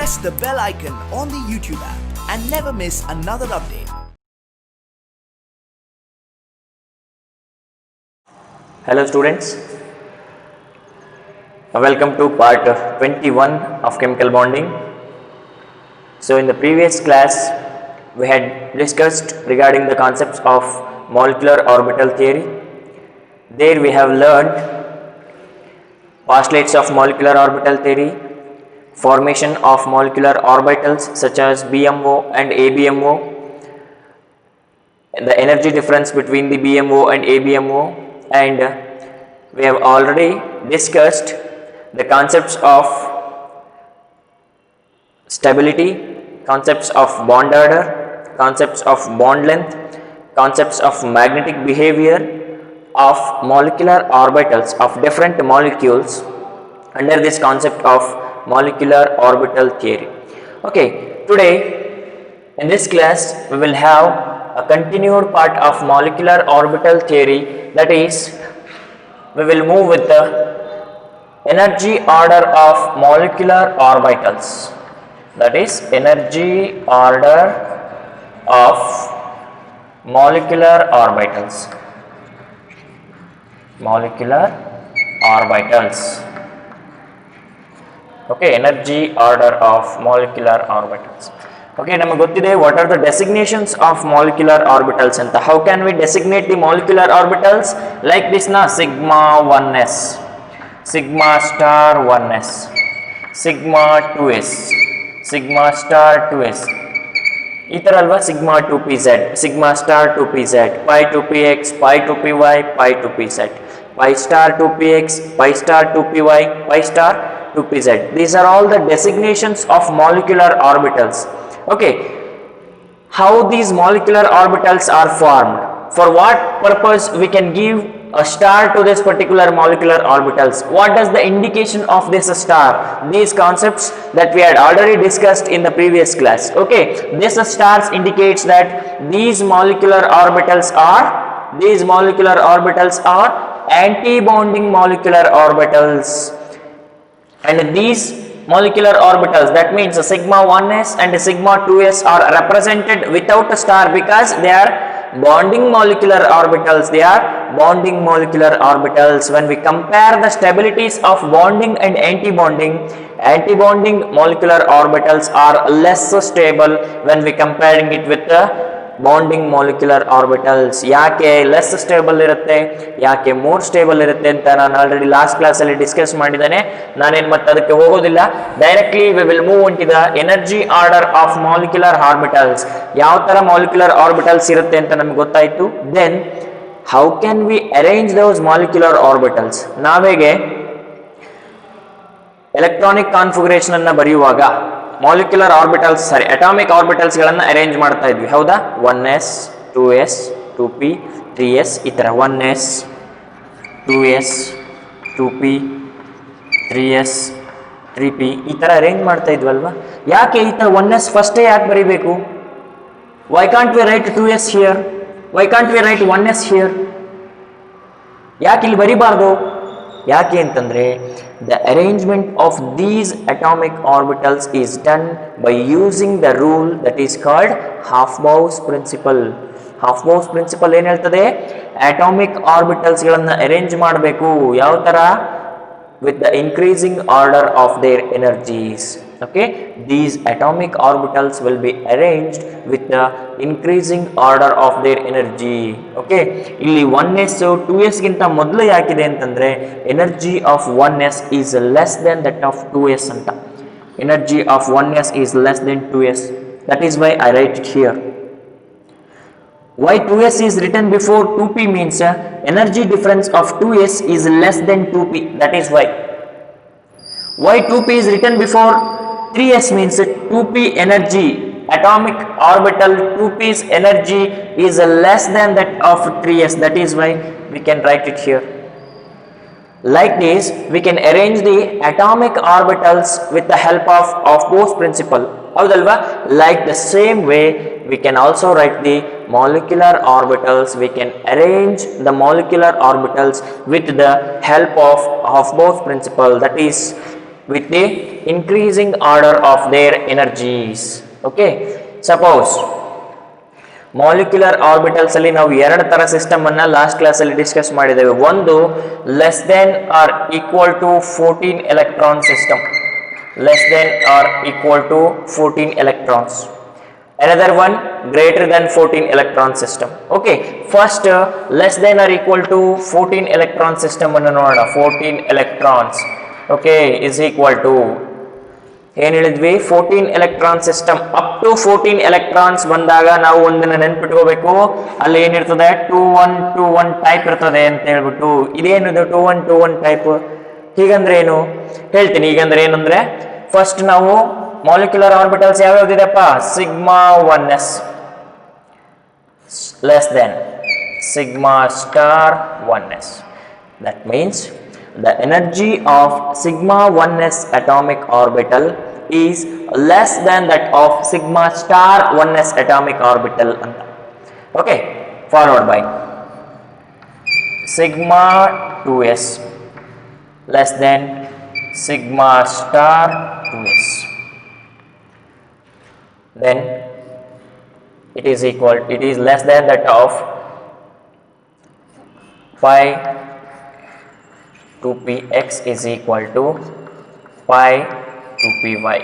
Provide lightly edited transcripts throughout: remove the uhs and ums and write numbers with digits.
press the bell icon on the YouTube app and never miss another update. Hello students, welcome to part 21 of chemical bonding. So in the previous class we had discussed regarding the concepts of molecular orbital theory. There we have learned postulates of molecular orbital theory, formation of molecular orbitals such as BMO and ABMO, the energy difference between the BMO and ABMO, and we have already discussed the concepts of stability, concepts of bond order, concepts of bond length, concepts of magnetic behavior of molecular orbitals of different molecules under this concept of molecular orbital theory. Okay, today in this class we will have a continued part of molecular orbital theory, that is, we will move with the energy order of molecular orbitals, that is energy order of molecular orbitals. Okay, energy order of molecular orbitals. Okay, ನಮಗೆ ಗೊತ್ತಿದೆ what are the designations of molecular orbitals ಅಂತ. How can we designate the molecular orbitals? Like this na, sigma 1s, sigma star 1s, sigma 2s, sigma star 2s, ಈ ಥರ ಅಲ್ವಾ, sigma 2pz, sigma star 2pz, pi 2px, pi 2py, pi 2pz, pi star 2px, pi star 2py, pi star 2pz. These are all the designations of molecular orbitals. Okay, how these molecular orbitals are formed, for what purpose we can give a star to this particular molecular orbitals, what is the indication of this star, these concepts that we had already discussed in the previous class. Okay, this stars indicates that these molecular orbitals are anti-bonding molecular orbitals, and these molecular orbitals, that means sigma 1s and sigma 2s, are represented without a star because they are bonding molecular orbitals. When we compare the stabilities of bonding and anti-bonding molecular orbitals are less stable when we comparing it with the bonding molecular orbitals. ಯಾಕೆ less stable ಇರುತ್ತೆ, ಯಾಕೆ more stable ಇರುತ್ತೆ ಅಂತ ನಾನು already last class ಅಲ್ಲಿ discuss ಮಾಡಿದ್ದೇನೆ. ನಾನೇನು ಮತ್ತೆ ಅದಕ್ಕೆ ಹೋಗೋದಿಲ್ಲ. Directly we will move into the energy order of molecular orbitals. ಯಾವ ತರ ಮಾಲಿಕ್ಯುಲರ್ ಆರ್ಬಿಟಲ್ಸ್ ಇರುತ್ತೆ ಅಂತ ನಮ್ಗೆ ಗೊತ್ತಾಯ್ತು. Then how can we arrange those molecular orbitals? ನಾವೇಗೆ ಎಲೆಕ್ಟ್ರಾನಿಕ್ ಕಾನ್ಫಿಗರೇಷನ್ ಅನ್ನ ಬರೆಯುವಾಗ ಮಾಲಿಕ್ಯುಲರ್ ಆರ್ಬಿಟಲ್ಸ್ ಅಟಾಮಿಕ್ ಆರ್ಬಿಟಲ್ಸ್ ಗಳನ್ನ ಅರೇಂಜ್ ಮಾಡ್ತಾ ಇದ್ವಿ, ಹೌದಾ? 1s 2s 2p 3s, ಈ ತರ 1s 2s 2p 3s 3p ಈ ತರ ಅರೇಂಜ್ ಮಾಡ್ತಾ ಇದ್ವಲ್ವಾ? ಯಾಕೆ ಈ ತರ 1s ಫಸ್ಟೇ ಯಾಕೆ ಬರೀಬೇಕು? Why can't we right 2s here? Why can't we right 1s here? ಯಾಕೆ ಇಲ್ಲಿ ಬರಿಬಾರ್ದು? ಯಾಕೆ ಅಂತಂದ್ರೆ the arrangement of these atomic orbitals is done by using the rule that is called Hofbau's principle. Hofbau's principle ಏನು ಹೇಳ್ತದೆ? Atomic orbitals ಗಳನ್ನ arrange ಮಾಡಬೇಕು ಯಾವ ತರ? with the increasing order of their energies. Okay, these atomic orbitals will be arranged with the increasing order of their energy. Okay, ಇಲ್ಲಿ 1s 2s ಗಿಂತ ಮೊದಲು ಯಾಕಿದೆ ಅಂತಂದ್ರೆ energy of 1s is less than that of 2s ಅಂತ. energy of 1s is less than 2s, that is why I write it here. Why 2s is written before 2p means energy difference of 2s is less than 2p, that is why. Why 2p is written before 3s means 2p energy, atomic orbital 2p's energy is less than that of 3s, that is why we can write it here. Like this we can arrange the atomic orbitals with the help of Bohr's principle. ಹೌದಲ್ವಾ? Like the same way we can also write the molecular orbitals. We can arrange the molecular orbitals with the help of Bohr's principle, that is with the increasing order of their energies. Okay, suppose molecular orbitals ಅಲ್ಲಿ ನಾವು ಎರಡು ತರ system ಅನ್ನ last class ಅಲ್ಲಿ discuss ಮಾಡಿದ್ದೇವೆ. ಒಂದು less than or equal to 14 electron system, less than or equal to 14 electrons. Another one greater than 14 electron system. Okay, first less than or equal to 14 electron system ಅನ್ನು ನೋಡೋಣ. 14 electrons okay is equal to ಏನು ಹೇಳಿದ್ವಿ, 14 electron system. Up to 14 electrons ಬಂದಾಗ ನಾವು ಒಂದನ್ನ ನೆನ್ಪಿಟ್ಕೋಬೇಕು, ಅಲ್ಲಿ ಏನಿರ್ತದೆ 2-1-2-1 type ಇರ್ತದೆ ಅಂತ ಹೇಳ್ಬಿಟ್ಟು. ಇದೇನಿದೆ 2-1-2-1 ಟೈಪ್? ಹೀಗಂದ್ರೆ ಏನು ಹೇಳ್ತೀನಿ. ಈಗಂದ್ರೆ ಏನಂದ್ರೆ ಫಸ್ಟ್ ನಾವು ಮಾಲಿಕ್ಯುಲರ್ ಆರ್ಬಿಟಲ್ಸ್ ಯಾವ್ಯಾವ್ದಿದೆಪ್ಪ, sigma 1s less than sigma star 1s. That means the energy of sigma 1s atomic orbital is less than that of sigma star 1s atomic orbital anta. Okay, followed by sigma 2s less than sigma star 2s. Then it is less than that of pi 2px is equal to pi 2py.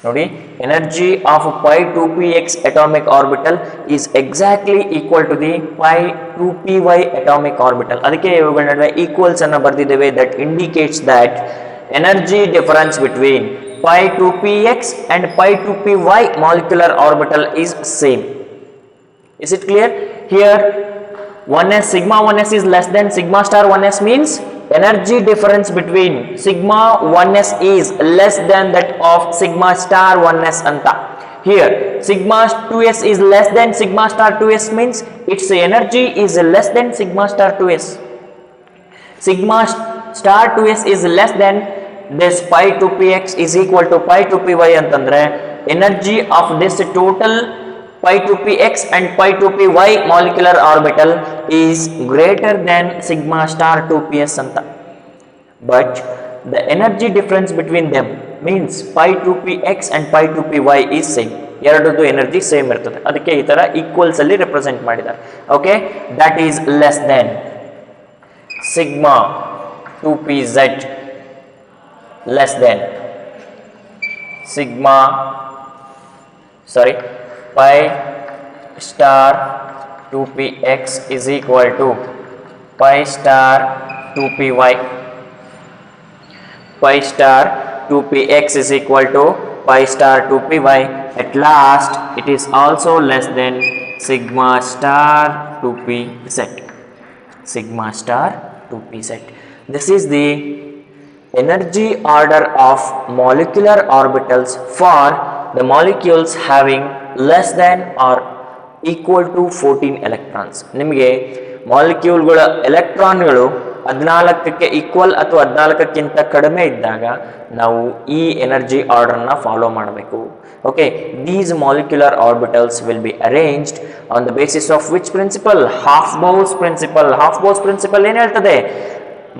ನೋಡಿ, energy of pi 2px atomic orbital is exactly equal to the pi 2py atomic orbital. ಅದಕ್ಕೆ ಇವುಗಳ ನಡುವೆ equals ಅನ್ನು ಬರೆದಿದ್ದೇವೆ. that indicates that energy difference between pi 2px and pi 2py molecular orbital is same. Is it clear? Here 1s, sigma 1s is less than sigma star 1s means energy difference between sigma 1s is less than that of sigma star 1s anta. Here sigma 2s is less than sigma star 2s means its energy is less than sigma star 2s. Sigma star 2s is less than this pi 2px is equal to pi 2py ಅಂತಂದ್ರೆ energy of this total pi 2px and pi 2py molecular orbital is greater than sigma star 2ps anta. But the energy difference between them means pi 2px and pi 2py is same. ಎರಡರದ್ದು energy same ಇರ್ತದೆ. ಅದಕ್ಕೆ ಈ ತರ equals ಅಲ್ಲಿ represent ಮಾಡಿದ್ದಾರೆ. Okay, that is less than sigma 2pz less than sigma pi star 2px is equal to pi star 2py. Pi star 2px is equal to pi star 2py. At last it is also less than sigma star 2pz. Sigma star 2pz. This is the energy order of molecular orbitals for the molecules having less than or equal to 14 electrons. ನಿಮಗೆ ಮಾಲಿಕ್ಯೂಲ್ಗಳ ಎಲೆಕ್ಟ್ರಾನ್ಗಳು 14ಕ್ಕೆ equal ಅಥವಾ 14ಕ್ಕಿಂತ ಕಡಿಮೆ ಇದ್ದಾಗ ನಾವು ಈ energy ಆರ್ಡರ್ನ follow ಮಾಡಬೇಕು. Okay, these molecular orbitals will be arranged on the basis of which principle? Hofbau's principle. Hofbau's principle ಏನು ಹೇಳ್ತದೆ?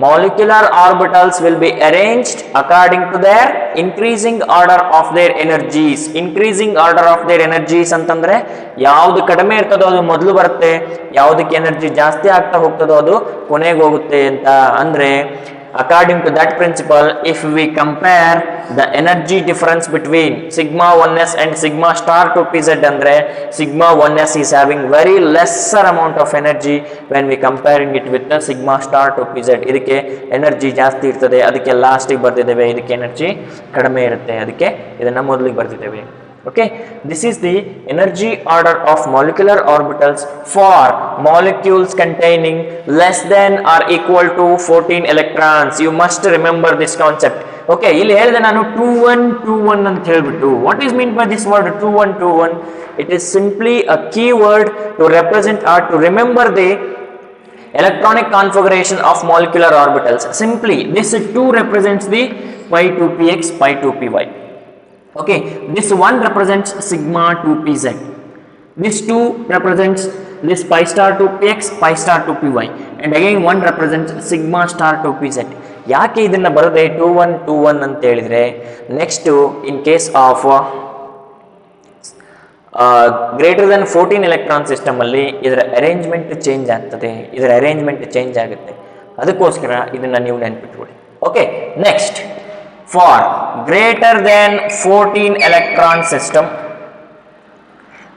Molecular orbitals will be arranged according to their increasing order of their energies. Increasing order of their energies ಅಂತಂದ್ರೆ ಯಾವುದು ಕಡಿಮೆ ಇರ್ತದೋ ಅದು ಮೊದಲು ಬರುತ್ತೆ, ಯಾವುದಕ್ಕೆ ಎನರ್ಜಿ ಜಾಸ್ತಿ ಆಗ್ತಾ ಹೋಗ್ತದೋ ಅದು ಕೊನೆಗೆ ಹೋಗುತ್ತೆ ಅಂತ. ಅಂದ್ರೆ according to that principle, if we compare the energy difference between sigma 1s and sigma star 2pz andre sigma 1s is having very lesser amount of energy when we comparing it with the sigma star 2pz. ಇದಕ್ಕೆ energy ಜಾಸ್ತಿ ಇರ್ತದೆ, ಅದಕ್ಕೆ ಲಾಸ್ಟಿಗೆ ಬರ್ತಿದ್ದೇವೆ. ಇದಕ್ಕೆ energy ಕಡಿಮೆ ಇರುತ್ತೆ, ಅದಕ್ಕೆ ಇದನ್ನ ಮೊದಲಿಗೆ ಬರ್ತಿದ್ದೇವೆ. Okay, this is the energy order of molecular orbitals for molecules containing less than or equal to 14 electrons. You must remember this concept. Okay, ಇಲ್ಲಿ ಹೇಳಿದೆ ನಾನು 2-1-2-1 ಅಂತ ಹೇಳ್ಬಿಟ್ಟು. What is meant by this word 2-1-2-1? It is simply a key word to represent or to remember the electronic configuration of molecular orbitals. Simply this 2 represents the pi 2px, pi 2py. Okay, this 1 represents sigma 2pz. This 2 represents this pi star 2px, pi star 2py, and again 1 represents sigma star 2pz. ಯಾಕೆ ಇದನ್ನು ಬರದೆ 2 1 2 1 ಅಂತ ಹೇಳಿದರೆ, next in case of greater than 14 electron system ಅಲ್ಲಿ ಇದರ arrangement change ಆಗ್ತದೆ, ಇದರ arrangement change ಆಗುತ್ತೆ. ಅದಕ್ಕೋಸ್ಕರ ಇದನ್ನ ನೀವು ನೆನ್ಪಿಟ್ಕೊಳ್ಳಿ. Okay, next for greater than 14 electron system,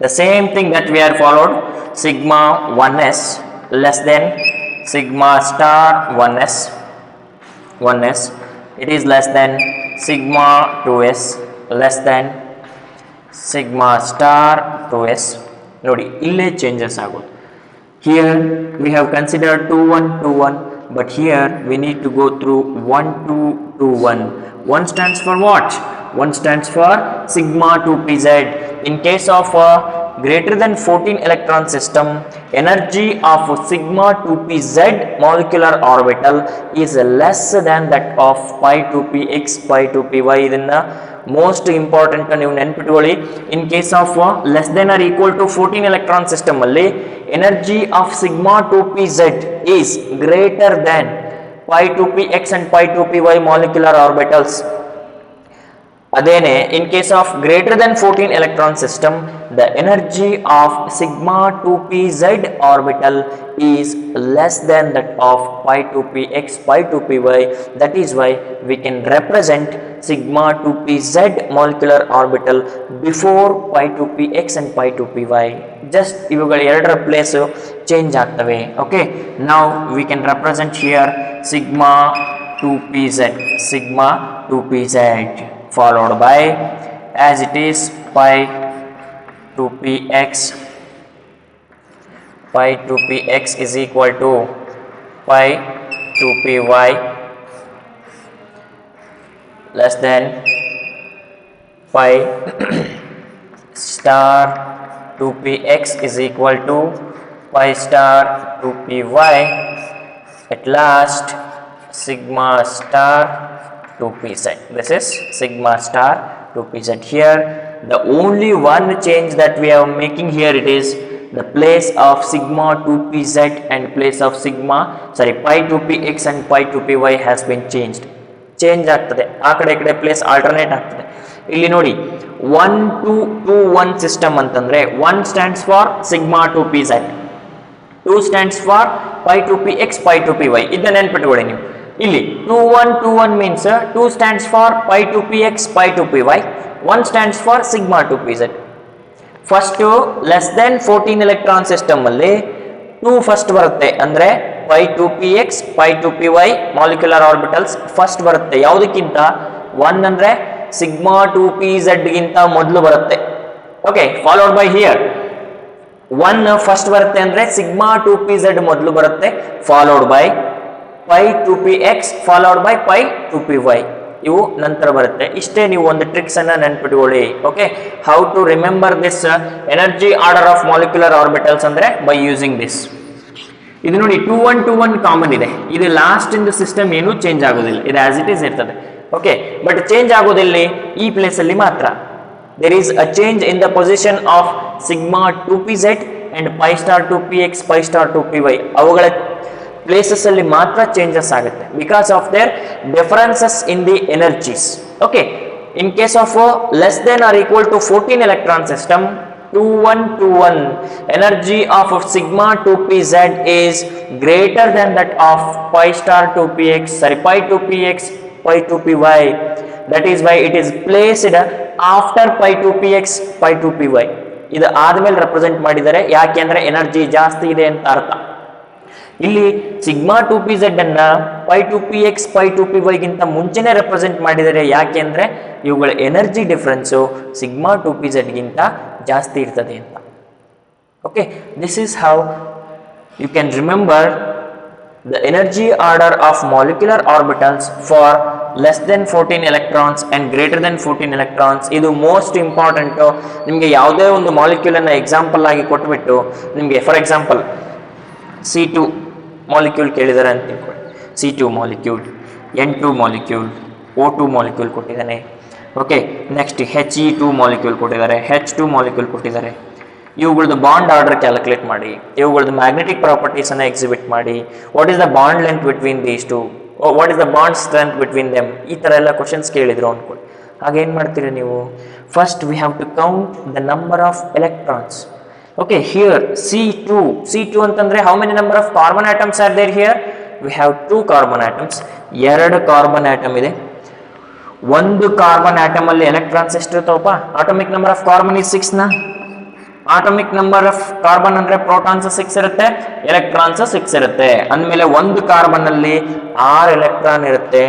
the same thing that we are followed, sigma 1s less than sigma star 1s, it is less than sigma 2s less than sigma star 2s. ನೋಡಿ ಇಲ್ಲೇ changes ಆಗೋದು. Here we have considered 2 1 2 1, but here we need to go through 1 2 2 1. 1 stands for what? 1 stands for sigma 2pz. In case of greater than 14 electron system, energy of sigma 2pz molecular orbital is less than that of pi 2px pi 2py. ಇದನ್ನ most important ನೀವು ನೆನ್ಪಿಟ್ಕೊಳ್ಳಿ. In case of less than or equal to 14 electron system ಅಲ್ಲಿ energy of sigma 2pz is greater than pi 2px and pi 2py molecular orbitals. ಅದೇನೆ in case of greater than 14 electron system, the energy of sigma 2pz orbital is less than that of pi 2px pi 2py. That is why we can represent sigma 2pz molecular orbital before pi 2px and pi 2py. just ಇವುಗಳ ಎರಡರ place change ಆಗ್ತವೆ. Okay, now we can represent here sigma 2pz followed by, as it is, pi 2px is equal to pi 2py less than pi star 2px is equal to pi star 2py. At last, sigma star 2pz. This is sigma star 2pz. Here the only one change that we are making here, it is the place of sigma 2pz and place of pi 2px and pi 2py has been changed. Change ಆಗ್ತದೆ, ಆ ಕಡೆ ಈ ಕಡೆ place alternate ಆಗ್ತದೆ. ಇಲ್ಲಿ ನೋಡಿ 1 2 2 1 system ಅಂತಂದ್ರೆ 1 stands for sigma 2pz, 2 stands for pi 2px pi 2py. ಇದನ್ನ ನೆನ್ಪಿಟ್ಕೊಳ್ಳಿ ನೀವು. ಇಲ್ಲಿ 2 1 2 1 means 2 stands for pi 2px pi 2py, 1 stands for sigma 2pz. First less than 14 electron system ಅಲ್ಲಿ 2 ಫಸ್ಟ್ ಬರುತ್ತೆ, ಅಂದ್ರೆ pi 2px pi 2py molecular orbitals first ಬರುತ್ತೆ. ಯಾವುದಕ್ಕಿಂತ 1 ಅಂದ್ರೆ sigma 2pz ಗಿಂತ ಮೊದಲು ಬರುತ್ತೆ. Okay, followed by here 1 first ಬರುತ್ತೆ ಅಂದ್ರೆ ಸಿಗ್ಮಾ 2pz ಮೊದಲು ಬರುತ್ತೆ, followed by pi 2px followed by pi 2py ಇವು ನಂತರ ಬರುತ್ತೆ. ಇಷ್ಟೇ ನೀವು ಒಂದು ಟ್ರಿಕ್ಸ್ ಅನ್ನ ನೆನ್ಪಿಟ್ಕೊಳ್ಳಿ. Okay, how to remember this energy order of molecular orbitals ಅಂದ್ರೆ ಬೈ ಯೂಸಿಂಗ್ ದಿಸ್. ಇದು ನೋಡಿ 2 1 2 1 ಕಾಮನ್ ಇದೆ. ಇದು ಲಾಸ್ಟ್ ಇನ್ ದ ಸಿಸ್ಟಮ್ ಏನು ಚೇಂಜ್ ಆಗೋದಿಲ್ಲ, ಇದು ಆಸ್ ಇಟ್ ಈಸ್ ಇರ್ತದೆ. ಓಕೆ, ಬಟ್ ಚೇಂಜ್ ಆಗೋದಿಲ್ಲ ಈ ಪ್ಲೇಸ್ ಅಲ್ಲಿ ಮಾತ್ರ. There is a change in the position of sigma 2pz and pi star 2px pi star 2py. ಅವುಗಳ ಪ್ಲೇಸಸ್ ಅಲ್ಲಿ ಮಾತ್ರ ಚೇಂಜಸ್ ಆಗುತ್ತೆ because of there differences in the energies. Okay, in case of less than or equal to 14 electron system 2 1 2 1, energy of sigma 2pz is greater than that of pi star 2px pi 2px pi 2py. that is why it is placed after pi 2px pi 2py. ಇದು ಆದ್ಮೇಲೆ represent ಮಾಡಿದ್ದಾರೆ, ಯಾಕೆಂದ್ರೆ energy ಜಾಸ್ತಿ ಇದೆ ಅಂತ ಅರ್ಥ. ಇಲ್ಲಿ sigma 2pz ಅನ್ನ pi 2px pi 2py ಗಿಂತ ಮುಂಚೆನೆ ರೆಪ್ರೆಸೆಂಟ್ ಮಾಡಿದ್ದಾರೆ, ಯಾಕೆಂದ್ರೆ ಇವುಗಳ ಎನರ್ಜಿ ಡಿಫರೆನ್ಸು ಸಿಗ್ಮಾ 2pz ಗಿಂತ ಜಾಸ್ತಿ ಇರ್ತದೆ ಅಂತ. Okay, this is how you can remember the energy order of molecular orbitals for less than 14 electrons and greater than 14 electrons. ಇದು ಮೋಸ್ಟ್ ಇಂಪಾರ್ಟೆಂಟು. ನಿಮಗೆ ಯಾವುದೇ ಒಂದು ಮಾಲಿಕ್ಯೂಲ್ ಅನ್ನ ಎಕ್ಸಾಂಪಲ್ ಆಗಿ ಕೊಟ್ಬಿಟ್ಟು ನಿಮಗೆ ಫಾರ್ ಎಕ್ಸಾಂಪಲ್ C2 ಮಾಲಿಕ್ಯೂಲ್ ಕೇಳಿದ್ದಾರೆ ಅಂತ ತಿಳ್ಕೊಳ್ಳಿ. C2 molecule, N2 molecule, O2 molecule ಕೊಟ್ಟಿದ್ದಾನೆ. ಓಕೆ, ನೆಕ್ಸ್ಟ್ He2 ಮಾಲಿಕ್ಯೂಲ್ ಕೊಟ್ಟಿದ್ದಾರೆ, H2 ಮಾಲಿಕ್ಯೂಲ್ ಕೊಟ್ಟಿದ್ದಾರೆ. ಇವುಗಳದ್ದು ಬಾಂಡ್ ಆರ್ಡರ್ ಕ್ಯಾಲ್ಕುಲೇಟ್ ಮಾಡಿ, ಇವುಗಳದ್ದು ಮ್ಯಾಗ್ನೆಟಿಕ್ ಪ್ರಾಪರ್ಟೀಸ್ ಅನ್ನ ಎಕ್ಸಿಬಿಟ್ ಮಾಡಿ. What is the bond length between these two? What is the bond strength between them, ಈ ಥರ ಎಲ್ಲ ಕ್ವಶನ್ಸ್ ಕೇಳಿದ್ರು ಅನ್ಕೊಳ್ಳಿ. ಹಾಗೇನು ಮಾಡ್ತೀರಿ ನೀವು, first we have to count the number of electrons. Okay, here C2 ಅಂತಂದ್ರೆ how many number of carbon atoms are there here, we have 2 carbon atoms, 2 carbon atom ಇದೆ. ಒಂದು ಕಾರ್ಬನ್ ಆಟಮ್ ಅಲ್ಲಿ ಎಲೆಕ್ಟ್ರಾನ್ಸ್ ಎಷ್ಟು ಇರ್ತಾವಪ್ಪ, atomic number of carbon is 6 ನ, atomic number of carbon ಅಂದ್ರೆ protons 6 ಇರುತ್ತೆ, electrons 6 ಇರುತ್ತೆ. ಅಂದಮೇಲೆ ಒಂದು ಕಾರ್ಬನ್ ಅಲ್ಲಿ 6 ಎಲೆಕ್ಟ್ರಾನ್ ಇರುತ್ತೆ,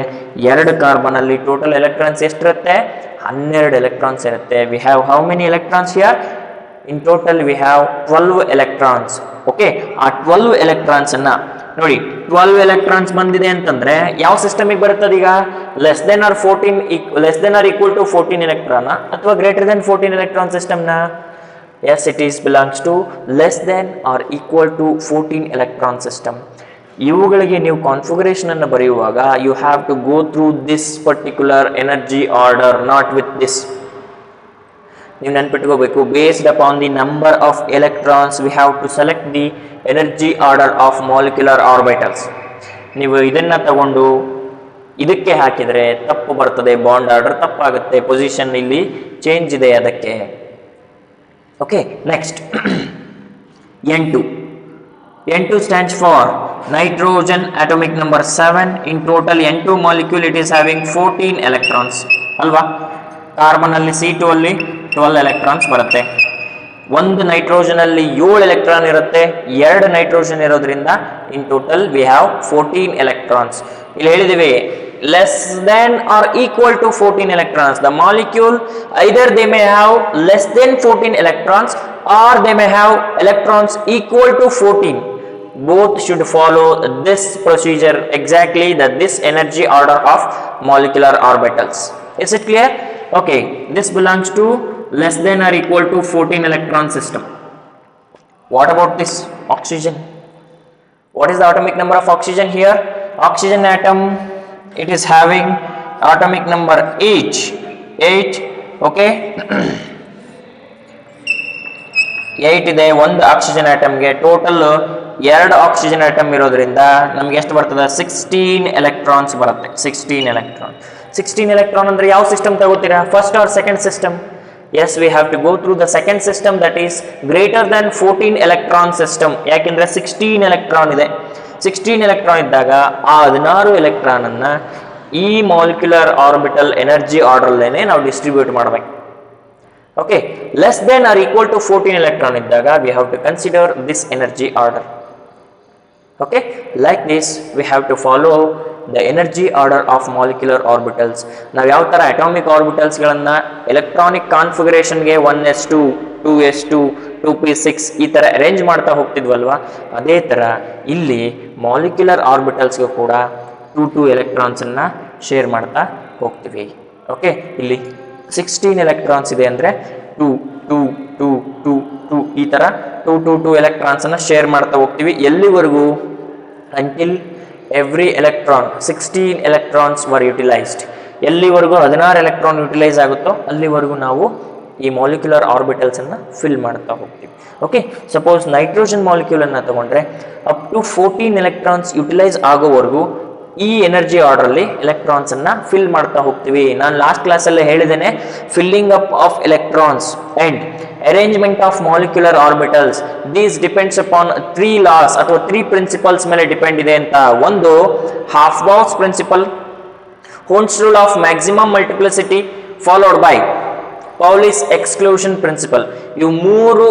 2 ಕಾರ್ಬನ್ ಅಲ್ಲಿ ಟೋಟಲ್ ಎಲೆಕ್ಟ್ರಾನ್ಸ್ ಎಷ್ಟಿರುತ್ತೆ, 12 ಎಲೆಕ್ಟ್ರಾನ್ಸ್ ಇರುತ್ತೆ. We have how many electrons here, in total we have 12 electrons. Okay, ಆ 12 ಎಲೆಕ್ಟ್ರಾನ್ಸ್ ಅನ್ನ ನೋಡಿ, 12 ಎಲೆಕ್ಟ್ರಾನ್ಸ್ ಬಂದಿದೆ ಅಂತಂದ್ರೆ ಯಾವ ಸಿಸ್ಟಮಿಗೆ ಬರುತ್ತದೆ ಈಗ, less than or equal to 14 electron ಅಥವಾ ಗ್ರೇಟರ್ ದೆನ್ 14 ಎಲೆಕ್ಟ್ರಾನ್ ಸಿಸ್ಟಮ್ನ. Yes, it is belongs to less than or equal to 14 electron system. ಇವುಗಳಿಗೆ ನೀವು ಕಾನ್ಫಿಗರೇಷನ್ ಅನ್ನು ಬರೆಯುವಾಗ you have to go through this particular energy order, not with this. ನೀವು ನೆನ್ಪಿಟ್ಕೋಬೇಕು, based upon the number of electrons we have to select the energy order of molecular orbitals. ನೀವು ಇದನ್ನ ತಗೊಂಡು ಇದಕ್ಕೆ ಹಾಕಿದರೆ ತಪ್ಪು ಬರ್ತದೆ, ಬಾಂಡ್ ಆರ್ಡರ್ ತಪ್ಪಾಗುತ್ತೆ, ಪೊಸಿಷನ್ ಇಲ್ಲಿ ಚೇಂಜ್ ಇದೆ ಅದಕ್ಕೆ. Okay, next N2. N2 stands for nitrogen, atomic number 7. In total N2 molecule it is having 14 electrons. ಅಲ್ವಾ, ಕಾರ್ಬನ್ ಅಲ್ಲಿ C2 ಅಲ್ಲಿ 12 ಎಲೆಕ್ಟ್ರಾನ್ಸ್ ಬರುತ್ತೆ. ಒಂದು ನೈಟ್ರೋಜನ್ ಅಲ್ಲಿ 7 ಎಲೆಕ್ಟ್ರಾನ್ ಇರುತ್ತೆ, 2 ನೈಟ್ರೋಜನ್ ಇರೋದ್ರಿಂದ in total we have 14 electrons. ಇಲ್ಲಿ ಹೇಳಿದಿವಿ less than or equal to 14 electrons. The molecule either they may have less than 14 electrons or they may have electrons equal to 14. Both should follow this procedure exactly, this energy order of molecular orbitals. Is it clear? Okay, this belongs to less than or equal to 14 electron system. What about this oxygen? What is the atomic number of oxygen here? Oxygen atom, it is having atomic number 8. Okay. 8 ಇದೆ ಒಂದು oxygen ಆಟಮ್ಗೆ. Total 2 oxygen atom ಇರೋದ್ರಿಂದ ನಮ್ಗೆ ಎಷ್ಟು ಬರ್ತದೆ, 16 electrons ಬರುತ್ತೆ. 16 electron ಅಂದ್ರೆ ಯಾವ system ತಗೋತೀರಾ, first or second system? Yes, we have to go through the second system, that is greater than 14 electron system. ಯಾಕೆಂದ್ರೆ 16 ಎಲೆಕ್ಟ್ರಾನ್ ಇದೆ. 16 ಎಲೆಕ್ಟ್ರಾನ್ ಇದ್ದಾಗ ಆ 16 ಎಲೆಕ್ಟ್ರಾನ್ ಅನ್ನ ಈ ಮಾಲಿಕ್ಯುಲರ್ ಆರ್ಬಿಟಲ್ ಎನರ್ಜಿ ಆರ್ಡರ್ ಅಲ್ಲೇನೆ ನಾವು ಡಿಸ್ಟ್ರಿಬ್ಯೂಟ್ ಮಾಡಬೇಕು. Okay, less than or equal to 14 electron ಇದ್ದಾಗ we have to consider this energy order. Okay, like this we have to follow the energy order of molecular orbitals. ನಾವು ಯಾವ ಥರ atomic ಆರ್ಬಿಟಲ್ಸ್ಗಳನ್ನು electronic ಕಾನ್ಫಿಗರೇಷನ್ಗೆ 1s2 2s2 2p6 ಈ ಥರ arrange ಮಾಡ್ತಾ ಹೋಗ್ತಿದ್ವಲ್ವಾ, ಅದೇ ಥರ ಇಲ್ಲಿ ಮಾಲಿಕ್ಯುಲರ್ ಆರ್ಬಿಟಲ್ಸ್ಗೂ ಕೂಡ 2 ಎಲೆಕ್ಟ್ರಾನ್ಸನ್ನು ಶೇರ್ ಮಾಡ್ತಾ ಹೋಗ್ತೀವಿ. ಓಕೆ, ಇಲ್ಲಿ 16 ಎಲೆಕ್ಟ್ರಾನ್ಸ್ ಇದೆ ಅಂದರೆ 2 2 2 2 2 ಈ ಥರ 2 2 2 ಎಲೆಕ್ಟ್ರಾನ್ಸನ್ನು ಶೇರ್ ಮಾಡ್ತಾ ಹೋಗ್ತೀವಿ. ಎಲ್ಲಿವರೆಗೂ, until every electron 16 electrons were utilized. ಎಲ್ಲಿವರೆಗೂ 16 ಎಲೆಕ್ಟ್ರಾನ್ ಯುಟಿಲೈಸ್ ಆಗುತ್ತೋ ಅಲ್ಲಿವರೆಗೂ ನಾವು ಈ ಮಾಲಿಕ್ಯುಲರ್ ಆರ್ಬಿಟಲ್ಸ್ ಅನ್ನ ಫಿಲ್ ಮಾಡ್ತಾ ಹೋಗ್ತೀವಿ. ಓಕೆ, ಸಪೋಸ್ ನೈಟ್ರೋಜನ್ ಮಾಲಿಕ್ಯೂಲ್ ಅನ್ನ ತಗೊಂಡ್ರೆ ಅಪ್ ಟು 14 ಎಲೆಕ್ಟ್ರಾನ್ಸ್ ಯುಟಿಲೈಸ್ ಆಗೋವರೆಗೂ ಈ ಎನರ್ಜಿ ಆರ್ಡರ್ ಅಲ್ಲಿ ಎಲೆಕ್ಟ್ರಾನ್ಸ್ ಅನ್ನ ಫಿಲ್ ಮಾಡ್ತಾ ಹೋಗ್ತೀವಿ. ನಾನು ಲಾಸ್ಟ್ ಕ್ಲಾಸ್ ಅಲ್ಲಿ ಹೇಳಿದ್ದೇನೆ, filling up of electrons and arrangement of molecular orbitals, these depends upon 3 laws ಅಥವಾ 3 ಪ್ರಿನ್ಸಿಪಲ್ಸ್ ಮೇಲೆ ಡಿಪೆಂಡ್ ಇದೆ ಅಂತ. ಒಂದು ಹಾಫ್ ಬಾಕ್ಸ್ principle, Hund's rule of maximum multiplicity, followed by Pauli's exclusion principle. ಇವು 3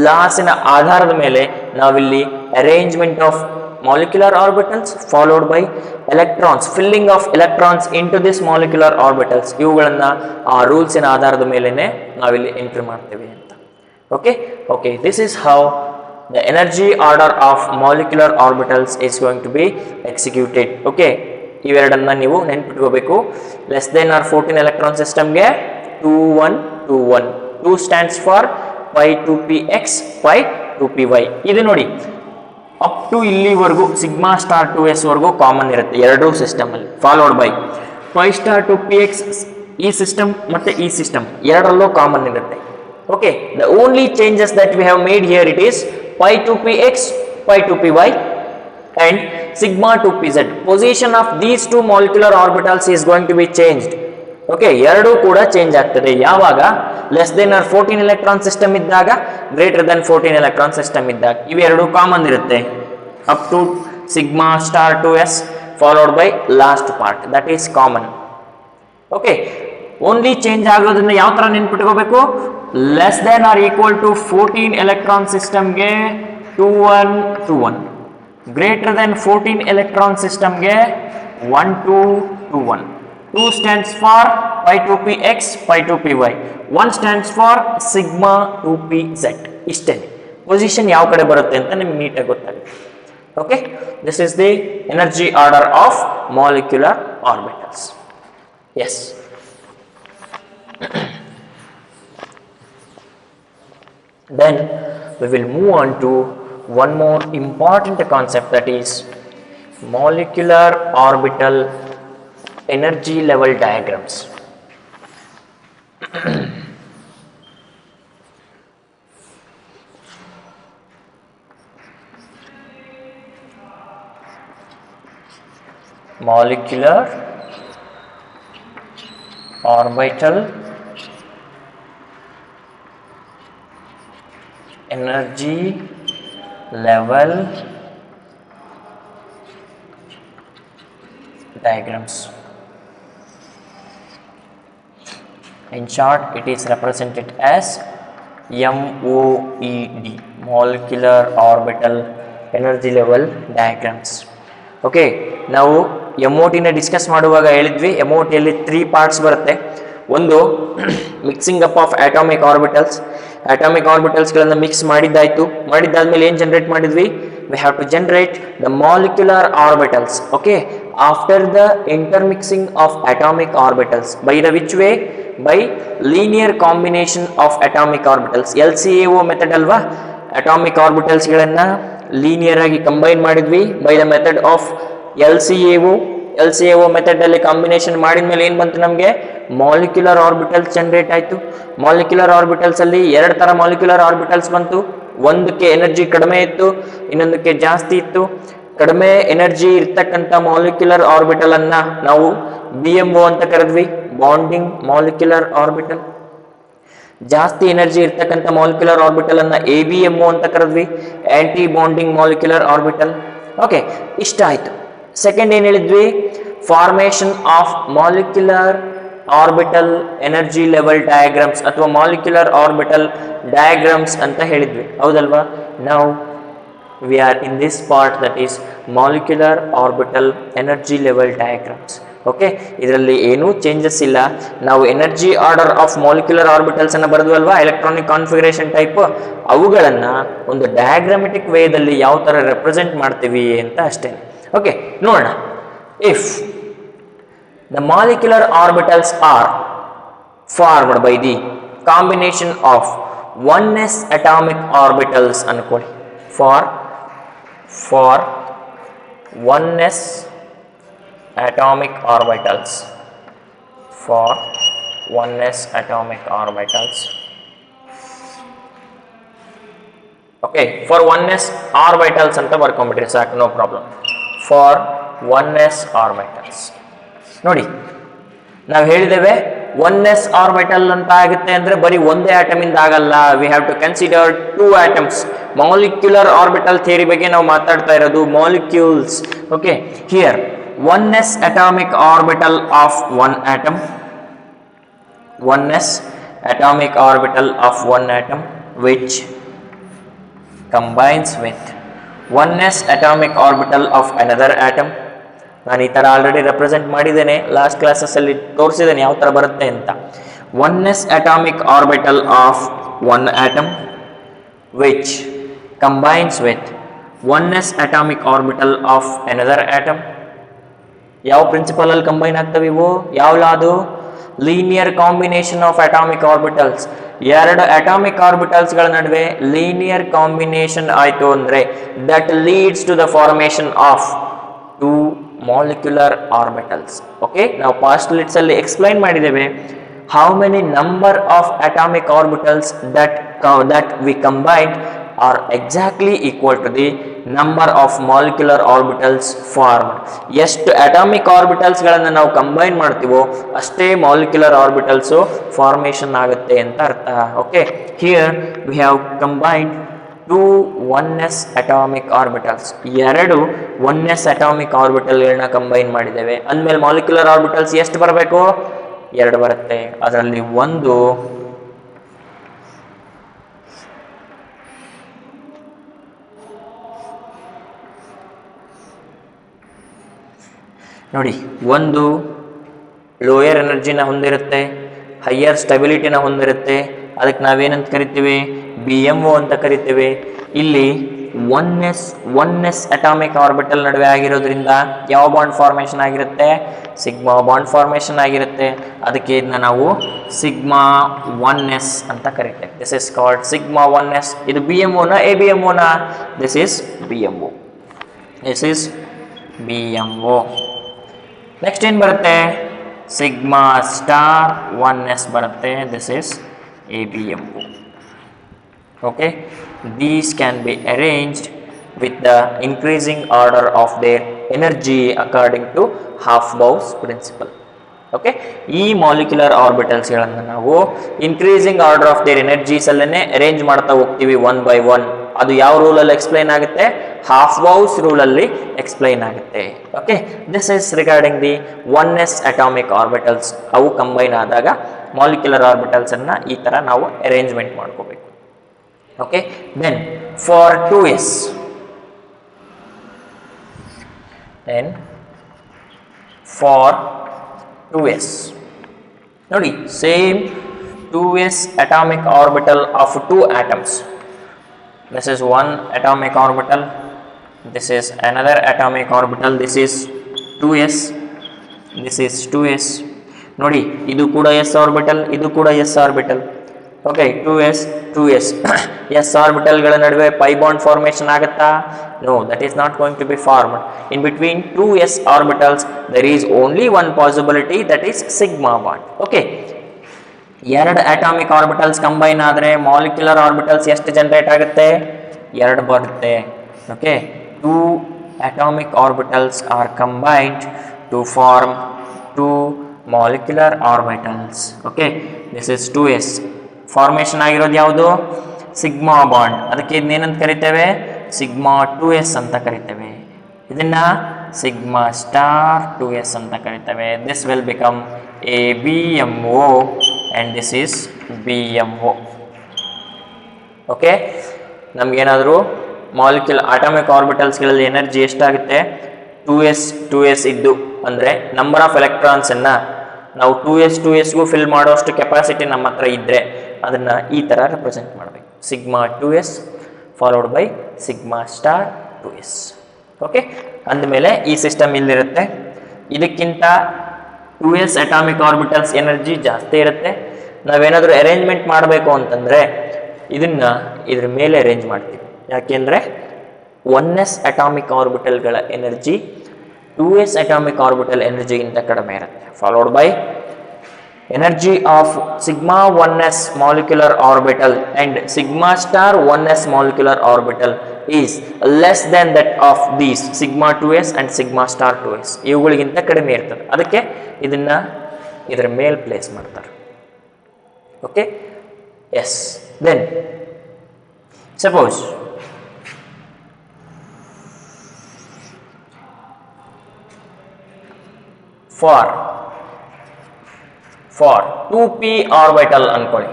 ಲಾಸಿನ ಆಧಾರದ ಮೇಲೆ ನಾವಿಲ್ಲಿ arrangement of molecular orbitals followed by electrons, filling of electrons into this molecular orbitals, ಇವುಗಳನ್ನ ಆ ರೂಲ್ಸಿನ ಆಧಾರದ ಮೇಲೆನೆ ನಾವಿಲ್ಲಿ ಎಂಟ್ರಿ ಮಾಡ್ತೀವಿ ಅಂತ. Okay, this is how the energy order of molecular orbitals is going to be executed. Okay, ಇವೆರಡನ್ನ ನೀವು ನೆನಪಿಟ್ಕೋಬೇಕು. Less than or 14 electron ಸಿಸ್ಟಮ್ಗೆ 2 1 2 1, 2 stands for pi 2px pi 2py. ಇದು ನೋಡಿ, ಅಪ್ ಟು ಇಲ್ಲಿವರೆಗೂ ಸಿಗ್ಮಾ ಸ್ಟಾರ್ 2s ವರೆಗೂ common ಇರುತ್ತೆ ಎರಡೂ system ಅಲ್ಲಿ, followed by pi star 2px, ಈ ಸಿಸ್ಟಮ್ ಮತ್ತೆ ಈ ಸಿಸ್ಟಮ್ ಎರಡರಲ್ಲೂ ಕಾಮನ್ ಇರುತ್ತೆ. Okay, the only changes that we have made here it is pi 2px pi 2py, and sigma 2pz. Position of these two molecular orbitals is going to be changed. Okay, ಎರಡೂ ಕೂಡ change ಆಗ್ತದೆ ಯಾವಾಗ less than or 14 electron system ಇದ್ದಾಗ, greater than 14 electron system ಇದ್ದಾಗ. ಇವೆರಡು common ಇರುತ್ತೆ up to sigma star 2s followed by last part, that is common. Okay, only change ಆಗೋದನ್ನ ಯಾವ ತರ ನೆನ್ಪಿಟ್ಕೋಬೇಕು? Less than or equal to 14 electron ಸಿಸ್ಟಮ್ಗೆ 2 1 2 1, greater than 14 electron ಸಿಸ್ಟಮ್ಗೆ 1 2 2 1. 2 stands for pi 2px, pi 2py. 1 stands for sigma 2pz. ಇಷ್ಟೇ position ಯಾವ ಕಡೆ ಬರುತ್ತೆ ಅಂತ ನಿಮ್ಗೆ ನೀಟಾಗಿ ಗೊತ್ತಾಗುತ್ತೆ. Okay, this is the energy order of molecular orbitals. Yes, then we will move on to one more important concept, that is molecular orbital energy level diagrams. Molecular orbital energy level diagrams. In short, it is represented as MOED, molecular orbital energy level diagrams. Okay, ನಾವು MOT discuss ಮಾಡುವಾಗ ಹೇಳಿದ್ವಿ, MOTಯಲ್ಲಿ 3 parts ಬರುತ್ತೆ. ಒಂದು mixing up of atomic orbitals. Atomic ಆರ್ಬಿಟಲ್ಸ್ಗಳನ್ನು mix ಮಾಡಿದ್ದಾದ್ಮೇಲೆ ಏನು generate ಮಾಡಿದ್ವಿ? we have to generate the molecular orbitals. Okay, after the intermixing of atomic orbitals, by the which way? By linear combination of atomic orbitals. LCAO method ಅಲ್ವಾ? Atomic orbitals ಗಳನ್ನ linear ಆಗಿ combine ಮಾಡಿದ್ವಿ by the method of LCAO method ಅಲ್ಲಿ combination ಮಾಡಿದ್ಮೇಲೆ ಏನ್ ಬಂತು ನಮಗೆ? Molecular orbitals generate ಆಯ್ತು. ಮಾಲಿಕ್ಯುಲರ್ ಆರ್ಬಿಟಲ್ಸ್ ಅಲ್ಲಿ 2 ತರ ಮಾಲಿಕ್ಯುಲರ್ ಆರ್ಬಿಟಲ್ಸ್ ಬಂತು. ಒಂದಕ್ಕೆ ಎನರ್ಜಿ ಕಡಿಮೆ ಇತ್ತು, ಇನ್ನೊಂದಕ್ಕೆ ಜಾಸ್ತಿ ಇತ್ತು. ಕಡಿಮೆ ಎನರ್ಜಿ ಇರ್ತಕ್ಕಂಥ ಮಾಲಿಕ್ಯುಲರ್ ಆರ್ಬಿಟಲ್ ಅನ್ನ ನಾವು BMO ಅಂತ ಕರೆದ್ವಿ, ಬಾಂಡಿಂಗ್ ಮಾಲಿಕ್ಯುಲರ್ ಆರ್ಬಿಟಲ್. ಜಾಸ್ತಿ ಎನರ್ಜಿ ಇರ್ತಕ್ಕಂಥ ಮಾಲಿಕ್ಯುಲರ್ ಆರ್ಬಿಟಲ್ ಅನ್ನ ABMO ಅಂತ ಕರೆದ್ವಿ, anti bonding molecular orbital. Okay, ಇಷ್ಟ ಆಯ್ತು. ಸೆಕೆಂಡ್ ಏನ್ ಹೇಳಿದ್ವಿ? Formation of molecular orbital energy level diagrams ಅಥವಾ ಮಾಲಿಕ್ಯುಲರ್ ಆರ್ಬಿಟಲ್ ಡಯಾಗ್ರಾಮ್ಸ್ ಅಂತ ಹೇಳಿದ್ವಿ, ಹೌದಲ್ವಾ? ನಾವು we are in this part, that is molecular orbital energy level diagrams. Okay, ಇದರಲ್ಲಿ ಏನೂ ಚೇಂಜಸ್ ಇಲ್ಲ. ನಾವು energy order of molecular orbitals ಅನ್ನ ಬರೆದ್ವಲ್ವಾ, ಎಲೆಕ್ಟ್ರಾನಿಕ್ ಕಾನ್ಫಿಗರೇಷನ್ ಟೈಪ್, ಅವುಗಳನ್ನ ಒಂದು ಡಯಾಗ್ರಾಮೆಟಿಕ್ ವೇದಲ್ಲಿ ಯಾವ ತರ ರೆಪ್ರೆಸೆಂಟ್ ಮಾಡ್ತೀವಿ ಅಂತ ಅಷ್ಟೇ. ಓಕೆ, ನೋಡೋಣ. If the molecular orbitals are formed by the combination of 1s atomic orbitals ಅನ್ಕೊಳ್ಳಿ. for 1s atomic orbitals, for 1s atomic orbitals. Okay, for 1s orbitals ಅಂತ ಬರ್ಕೊಂಡ್ಬಿಟ್ರಿ ಸಾಕು, no problem. for 1s orbitals ನೋಡಿ, ನಾವು ಹೇಳಿದ್ದೇವೆ 1s orbital ಅಂತ ಆಗುತ್ತೆ ಅಂದ್ರೆ ಬರೀ ಒಂದೇ ಆಟಮ್ ಇಂದ ಆಗಲ್ಲ. We have to consider 2 atoms. Molecular orbital theory ಬಗ್ಗೆ ನಾವು ಮಾತಾಡ್ತಾ ಇರೋದು, molecules. Okay, here 1s atomic orbital of 1 atom, 1s atomic orbital of 1 atom which combines with 1s atomic orbital of another atom. ನಾನು ಈ ಥರ already represent ಮಾಡಿದ್ದೇನೆ, last ಕ್ಲಾಸಸ್ಸಲ್ಲಿ ತೋರಿಸಿದ್ದೇನೆ ಯಾವ ಥರ ಬರುತ್ತೆ ಅಂತ. 1s atomic orbital of 1 atom which combines with 1s atomic orbital of another atom. ಯಾವ ಪ್ರಿನ್ಸಿಪಲ್ ಅಲ್ಲಿ ಕಂಬೈನ್ ಆಗ್ತವೆ ಇವು? ಯಾವ ಲಾದು? Linear combination of atomic orbitals. 2 atomic orbitals ಗಳ ನಡುವೆ ಲೀನಿಯರ್ ಕಾಂಬಿನೇಷನ್ ಆಯ್ತು ಅಂದ್ರೆ that leads to the formation of 2 molecular orbitals. Okay, ನಾವು ಪಾಸ್ಟ್ಲೆಟ್ಸ್ ಅಲ್ಲಿ ಎಕ್ಸ್ಪ್ಲೈನ್ ಮಾಡಿದ್ದೇವೆ how many number of atomic orbitals that we combined are exactly equal to the number of molecular orbitals formed. ಎಷ್ಟು atomic ಆರ್ಬಿಟಲ್ಸ್ಗಳನ್ನು ನಾವು combine ಮಾಡ್ತೀವೋ ಅಷ್ಟೇ molecular orbitals formation ಆಗುತ್ತೆ ಅಂತ ಅರ್ಥ. Okay, here we have combined two oneness atomic orbitals. ಎರಡು oneness atomic ಆರ್ಬಿಟಲ್ಗಳನ್ನ combine ಮಾಡಿದ್ದೇವೆ ಅಂದಮೇಲೆ ಮಾಲಿಕ್ಯುಲರ್ ಆರ್ಬಿಟಲ್ಸ್ ಎಷ್ಟು ಬರಬೇಕು? ಎರಡು ಬರುತ್ತೆ. ಅದರಲ್ಲಿ ಒಂದು ನೋಡಿ, ಒಂದು ಲೋಯರ್ ಎನರ್ಜಿನ ಹೊಂದಿರುತ್ತೆ, ಹೈಯರ್ ಸ್ಟೆಬಿಲಿಟಿನ ಹೊಂದಿರುತ್ತೆ. ಅದಕ್ಕೆ ನಾವೇನಂತ ಕರಿತೀವಿ? BMO ಅಂತ ಕರಿತೀವಿ. ಇಲ್ಲಿ ಒನ್ನೆಸ್ ಅಟಾಮಿಕ್ ಆರ್ಬಿಟಲ್ ನಡುವೆ ಆಗಿರೋದ್ರಿಂದ ಯಾವ ಬಾಂಡ್ ಫಾರ್ಮೇಷನ್ ಆಗಿರುತ್ತೆ? ಸಿಗ್ಮಾ ಬಾಂಡ್ ಫಾರ್ಮೇಷನ್ ಆಗಿರುತ್ತೆ. ಅದಕ್ಕೆ ಇದನ್ನ ನಾವು ಸಿಗ್ಮಾ 1s ಅಂತ ಕರಿತೇವೆ. This is called sigma 1s. ಇದು BMO ನ ABMO ನ? This is BMO. This is BMO. Next ಏನು ಬರುತ್ತೆ? ಸಿಗ್ಮಾ ಸ್ಟಾರ್ 1s ಬರುತ್ತೆ. This is ABMO. Okay, these can be arranged with the increasing order of their energy according to Hofbau's principle. Okay, ಈ molecular ಆರ್ಬಿಟಲ್ಸ್ಗಳನ್ನು ನಾವು increasing order of their energies ಅಲ್ಲೇ arrange ಮಾಡ್ತಾ ಹೋಗ್ತೀವಿ one by one. ಅದು ಯಾವ ರೂಲಲ್ಲಿ explain ಆಗುತ್ತೆ? ಹಾಫ್ಬೌಸ್ ರೂಲಲ್ಲಿ explain ಆಗುತ್ತೆ. Okay, this is regarding the oneness atomic orbitals. ಅವು ಕಂಬೈನ್ ಆದಾಗ ಮಾಲಿಕ್ಯುಲರ್ ಆರ್ಬಿಟಲ್ಸನ್ನು ಈ ಥರ ನಾವು ಅರೇಂಜ್ಮೆಂಟ್ ಮಾಡ್ಕೋಬೇಕು. Okay, then for 2s, then for 2s, ನೋಡಿ, same 2s atomic orbital of two atoms. This is one atomic orbital, this is another atomic orbital, this is 2s, this is 2s. ನೋಡಿ, ಇದು ಕೂಡ s orbital, ಇದು ಕೂಡ s orbital. Okay, 2s s ಆರ್ಬಿಟಲ್ಗಳ ನಡುವೆ pi bond formation ಆಗುತ್ತಾ? No, that is not going to be formed. In between 2s orbitals there is only one possibility, that is sigma bond. Okay, ಎರಡು atomic orbitals combine ಆದರೆ molecular orbitals ಎಷ್ಟು generate ಆಗುತ್ತೆ? ಎರಡು ಬರುತ್ತೆ. Okay, 2 atomic orbitals are combined to form 2 molecular orbitals. Okay, this is 2s. Formation ಆಗಿರೋದು ಯಾವುದು? Sigma bond. ಅದಕ್ಕೆ ಇದನ್ನೇನಂತ ಕರಿತೇವೆ? ಸಿಗ್ಮಾ 2s ಅಂತ ಕರಿತೇವೆ. ಇದನ್ನ ಸಿಗ್ಮಾ ಸ್ಟಾರ್ 2s ಅಂತ ಕರಿತೇವೆ. This will become ABMO and this is BMO. Okay, ನಮಗೇನಾದರೂ ಮಾಲಿಕ್ಯುಲರ್ ಅಟಾಮಿಕ್ ಆರ್ಬಿಟಲ್ಸ್ಗಳಲ್ಲಿ ಎನರ್ಜಿ ಎಷ್ಟಾಗುತ್ತೆ? 2s ಇದ್ದು ಅಂದರೆ ನಂಬರ್ ಆಫ್ ಎಲೆಕ್ಟ್ರಾನ್ಸನ್ನು ನಾವು 2sಗೂ ಫಿಲ್ ಮಾಡೋಷ್ಟು ಕೆಪಾಸಿಟಿ ನಮ್ಮ ಹತ್ರ ಇದ್ದರೆ ಅದನ್ನು ಈ ಥರ ರೆಪ್ರೆಸೆಂಟ್ ಮಾಡಬೇಕು. Sigma 2s followed by sigma star 2s. Okay, ಅಂದಮೇಲೆ ಈ ಸಿಸ್ಟಮ್ ಇಲ್ಲಿರುತ್ತೆ. ಇದಕ್ಕಿಂತ 2s ಅಟಾಮಿಕ್ ಆರ್ಬಿಟಲ್ಸ್ ಎನರ್ಜಿ ಜಾಸ್ತಿ ಇರುತ್ತೆ. ನಾವೇನಾದರೂ ಅರೇಂಜ್ಮೆಂಟ್ ಮಾಡಬೇಕು ಅಂತಂದರೆ ಇದನ್ನು ಇದ್ರ ಮೇಲೆ ಅರೇಂಜ್ ಮಾಡ್ತೀವಿ. ಯಾಕೆಂದರೆ 1s ಅಟಾಮಿಕ್ ಆರ್ಬಿಟಲ್ಗಳ ಎನರ್ಜಿ 2s ಅಟಾಮಿಕ್ ಆರ್ಬಿಟಲ್ ಎನರ್ಜಿಗಿಂತ ಕಡಿಮೆ ಇರುತ್ತೆ. Followed by energy of sigma 1s molecular orbital and sigma star 1s molecular orbital is less than that of these sigma 2s and sigma star 2s. ಇವುಗಳಿಗಿಂತ ಕಡಿಮೆ ಇರ್ತದೆ. ಅದಕ್ಕೆ ಇದನ್ನ ಇದರ ಮೇಲೆ ಪ್ಲೇಸ್ ಮಾಡ್ತಾರೆ. Okay, yes. Then suppose for 2p orbital ಅನ್ಕೊಳ್ಳಿ.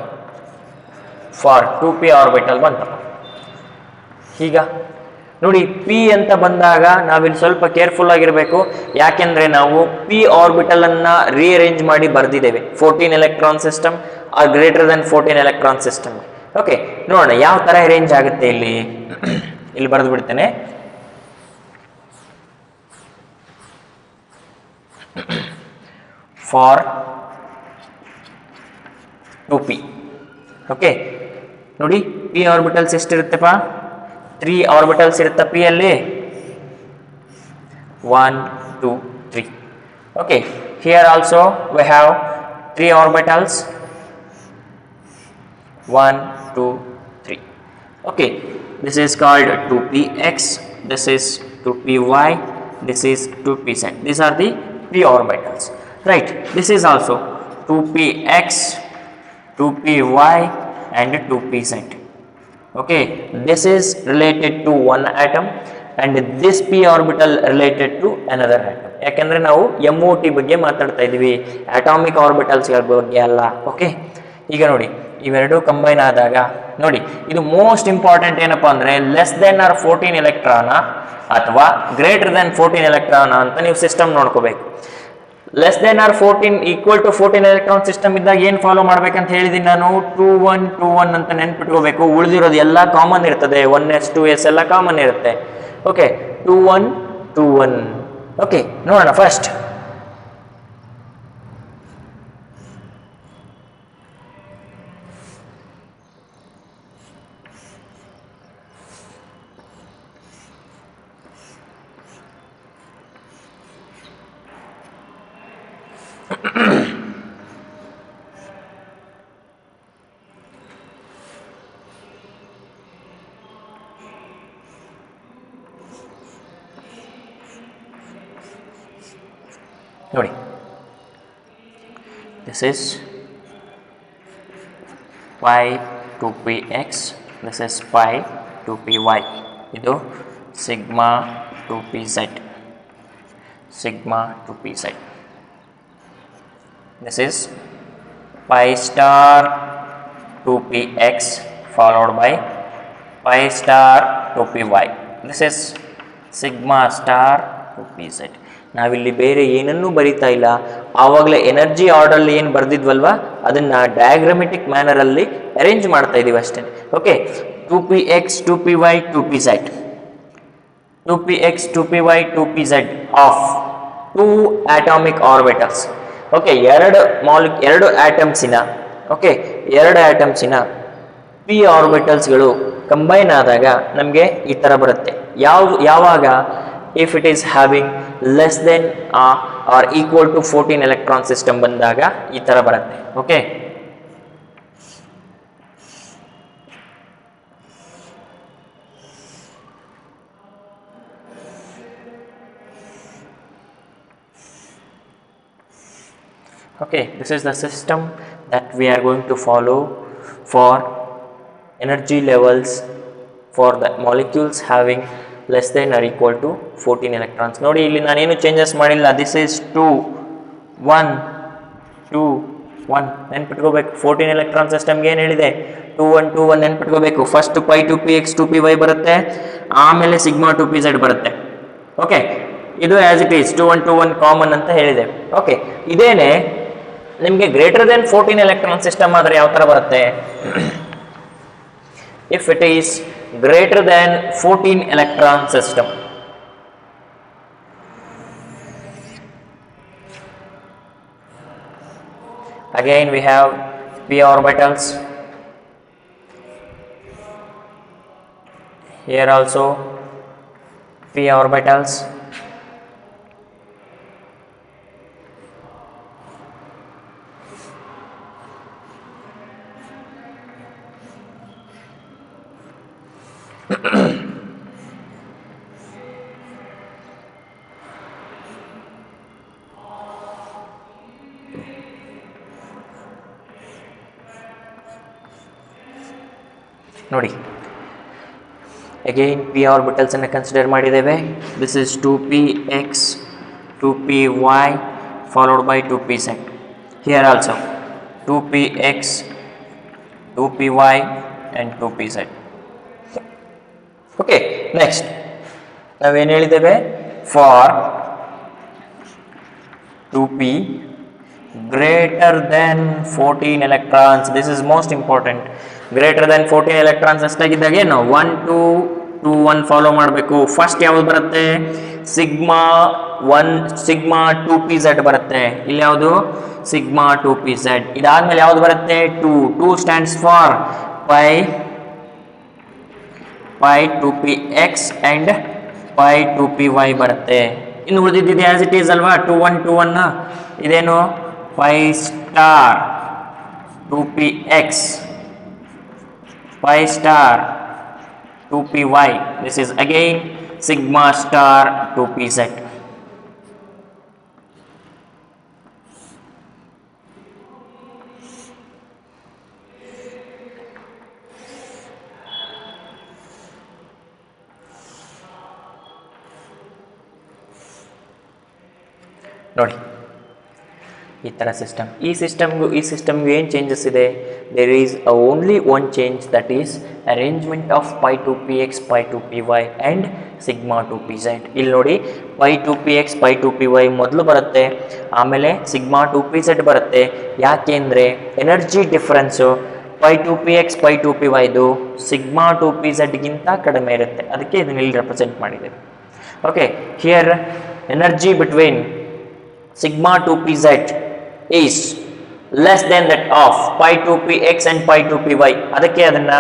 For 2p orbital ಬಂತಪ್ಪ. ಈಗ ನೋಡಿ, ಪಿ ಅಂತ ಬಂದಾಗ ನಾವಿಲ್ಲಿ ಸ್ವಲ್ಪ ಕೇರ್ಫುಲ್ ಆಗಿರಬೇಕು. ಯಾಕೆಂದರೆ ನಾವು ಪಿ ಆರ್ಬಿಟಲ್ ಅನ್ನು ರೀಅರೇಂಜ್ ಮಾಡಿ ಬರೆದಿದ್ದೇವೆ. 14 electron system or greater than 14 electron system. Okay, ನೋಡೋಣ ಯಾವ ಥರ ಅರೇಂಜ್ ಆಗುತ್ತೆ. ಇಲ್ಲಿ ಬರೆದು ಬಿಡ್ತೇನೆ. For 2p. ಓಕೆ, ನೋಡಿ, ಪಿ ಆರ್ಬಿಟಲ್ಸ್ ಎಷ್ಟಿರುತ್ತೆಪ್ಪ? 3 ಆರ್ಬಿಟಲ್ಸ್ ಇರುತ್ತೆ ಪಿ ಅಲ್ಲಿ. 1 2 3. Okay, here also we have 3 orbitals. 1 2 3. Okay, This is called 2px, this is 2py, this is 2pz. These are the p orbitals, right? This is also 2px, 2py and 2pz. Okay, this is related to one atom and this p orbital related to another atom. ಯಾಕಂದ್ರೆ ನಾವು MOT ಬಗ್ಗೆ ಮಾತಾಡ್ತಾ ಇದೀವಿ, atomic orbitals ಬಗ್ಗೆ ಅಲ್ಲ. Okay, ಈಗ ನೋಡಿ ಇವೆರಡು ಕಂಬೈನ್ ಆದಾಗ ನೋಡಿ ಇದು ಮೋಸ್ಟ್ ಇಂಪಾರ್ಟೆಂಟ್ ಏನಪ್ಪಾ ಅಂದ್ರೆ ಲೆಸ್ ದೆನ್ ಆರ್ 14 ಎಲೆಕ್ಟ್ರಾನ ಅಥವಾ ಗ್ರೇಟರ್ ದೆನ್ 14 ಎಲೆಕ್ಟ್ರಾನ ಅಂತ ನೀವು ಸಿಸ್ಟಮ್ ನೋಡ್ಕೋಬೇಕು. Less than or 14 equal to 14 electron system ಇದ್ದಾಗ ಏನ್ ಫಾಲೋ ಮಾಡ್ಬೇಕಂತ ಹೇಳಿದೀನಿ ನಾನು, 2 1 ಅಂತ ನೆನ್ಪಿಟ್ಕೋಬೇಕು. ಉಳಿದಿರೋದು ಎಲ್ಲ ಕಾಮನ್ ಇರ್ತದೆ, 1s 2s ಎಲ್ಲ ಕಾಮನ್ ಇರುತ್ತೆ. ಓಕೆ, 2 1 2 1. ಓಕೆ, ನೋಡೋಣ ಫಸ್ಟ್. ನೋಡಿ, this is pi 2px, this is pi 2py, ಇದು sigma 2pz, sigma 2pz. This is pi star 2px followed by pi star 2py. This is sigma star 2pz. ನಾವಿಲ್ಲಿ ಬೇರೆ ಏನನ್ನೂ ಬರಿತಾ ಇಲ್ಲ, ಆವಾಗಲೇ ಎನರ್ಜಿ ಆರ್ಡರ್ಲಿ ಏನು ಬರ್ದಿದ್ವಲ್ವಾ ಅದನ್ನು ಡಯಾಗ್ರಾಮೆಟಿಕ್ ಮ್ಯಾನರಲ್ಲಿ ಅರೇಂಜ್ ಮಾಡ್ತಾ ಇದ್ದೀವಿ ಅಷ್ಟೇ. Okay, 2px 2py 2pz, 2px 2py 2pz of 2 atomic orbitals. Okay, ಎರಡು ಆಟಮ್ಸಿನ ಎರಡು ಆಟಮ್ಸಿನ ಪಿ ಆರ್ಬಿಟಲ್ಸ್ಗಳು ಕಂಬೈನ್ ಆದಾಗ ನಮಗೆ ಈ ಥರ ಬರುತ್ತೆ. ಯಾವಾಗ if it is having less than or equal to 14 electron system ಬಂದಾಗ ಈ ತರ ಬರುತ್ತೆ. Okay, okay, this is the system that we are going to follow for energy levels for the molecules having less than or equal to 14 electrons. ನೋಡಿ ಇಲ್ಲಿ ನಾನೇನು changes ಮಾಡಿಲ್ಲ. This is 2 1 2 1 ನೆನ್ಪಿಟ್ಕೋಬೇಕು. 14 electron ಸಿಸ್ಟಮ್ಗೆ ಏನು ಹೇಳಿದೆ, 2 1 2 1 ನೆನ್ಪಿಟ್ಕೋಬೇಕು. ಫಸ್ಟ್ pi 2px 2py ಬರುತ್ತೆ, ಆಮೇಲೆ sigma 2pz ಬರುತ್ತೆ. ಓಕೆ, ಇದು ಆಸ್ ಇಟ್ ಈಸ್ 2 1 2 1 ಕಾಮನ್ ಅಂತ ಹೇಳಿದೆ. ಓಕೆ, ಇದೇನೆ ನಿಮಗೆ ಗ್ರೇಟರ್ ದೆನ್ 14 ಎಲೆಕ್ಟ್ರಾನ್ ಸಿಸ್ಟಮ್ ಆದರೆ ಯಾವ ಥರ ಬರುತ್ತೆ, if it is greater than 14 electron system. Again we have p orbitals, here also p orbitals, ನೋಡಿ ಅಗೈನ್ ಪಿ ಆರ್ಬಿಟಲ್ಸ್ ಅನ್ನು ಕನ್ಸಿಡರ್ ಮಾಡಿದ್ದೇವೆ. This is 2px 2py followed by 2pz. Here also 2px 2py and 2pz. Okay, next ನಾವೇನು ಹೇಳಿದ್ದೇವೆ, for 2p greater than 14 electrons, this is most important. Greater than 14 electrons ಅಷ್ಟಾಗಿದ್ದಾಗ ಏನು 1 2 2 1 follow ಮಾಡಬೇಕು. First ಯಾವ್ದು ಬರುತ್ತೆ, sigma 2pz ಬರುತ್ತೆ. ಇಲ್ಲಿ ಯಾವುದು, ಸಿಗ್ಮಾ 2pz. ಇದಾದ್ಮೇಲೆ ಯಾವ್ದು ಬರುತ್ತೆ, 2 stands for pi 2px and pi 2py ಬರುತ್ತೆ. ಇನ್ನು ಉಳಿದಿದ್ದಿದೆ ಆಸ್ ಇಟ್ ಈಸ್ ಅಲ್ವಾ, 2 1 2 1 ಇದೇನು pi star 2px pi star 2py. This is again sigma star 2pz. ನೋಡಿ ಈ ಥರ ಸಿಸ್ಟಮ್. ಈ ಸಿಸ್ಟಮ್ಗೂ ಏನು ಚೇಂಜಸ್ ಇದೆ? There is only one change, that is arrangement of pi two p x, pi two p y and sigma two p z. ಇಲ್ಲಿ ನೋಡಿ pi two p x, pi two p y ಮೊದಲು ಬರುತ್ತೆ, ಆಮೇಲೆ sigma two p z ಬರುತ್ತೆ. ಯಾಕೆಂದರೆ energy difference pi two p x, pi two p ವೈದು sigma two p ಝೆಡ್ಗಿಂತ ಕಡಿಮೆ ಇರುತ್ತೆ. ಅದಕ್ಕೆ ಇದನ್ನ ಇಲ್ಲಿ ರೆಪ್ರೆಸೆಂಟ್ ಮಾಡಿದ್ದೇವೆ. Okay, here energy between sigma 2pz is less than that of pi 2px and pi 2py. ಅದಕ್ಕೆ ಅದನ್ನ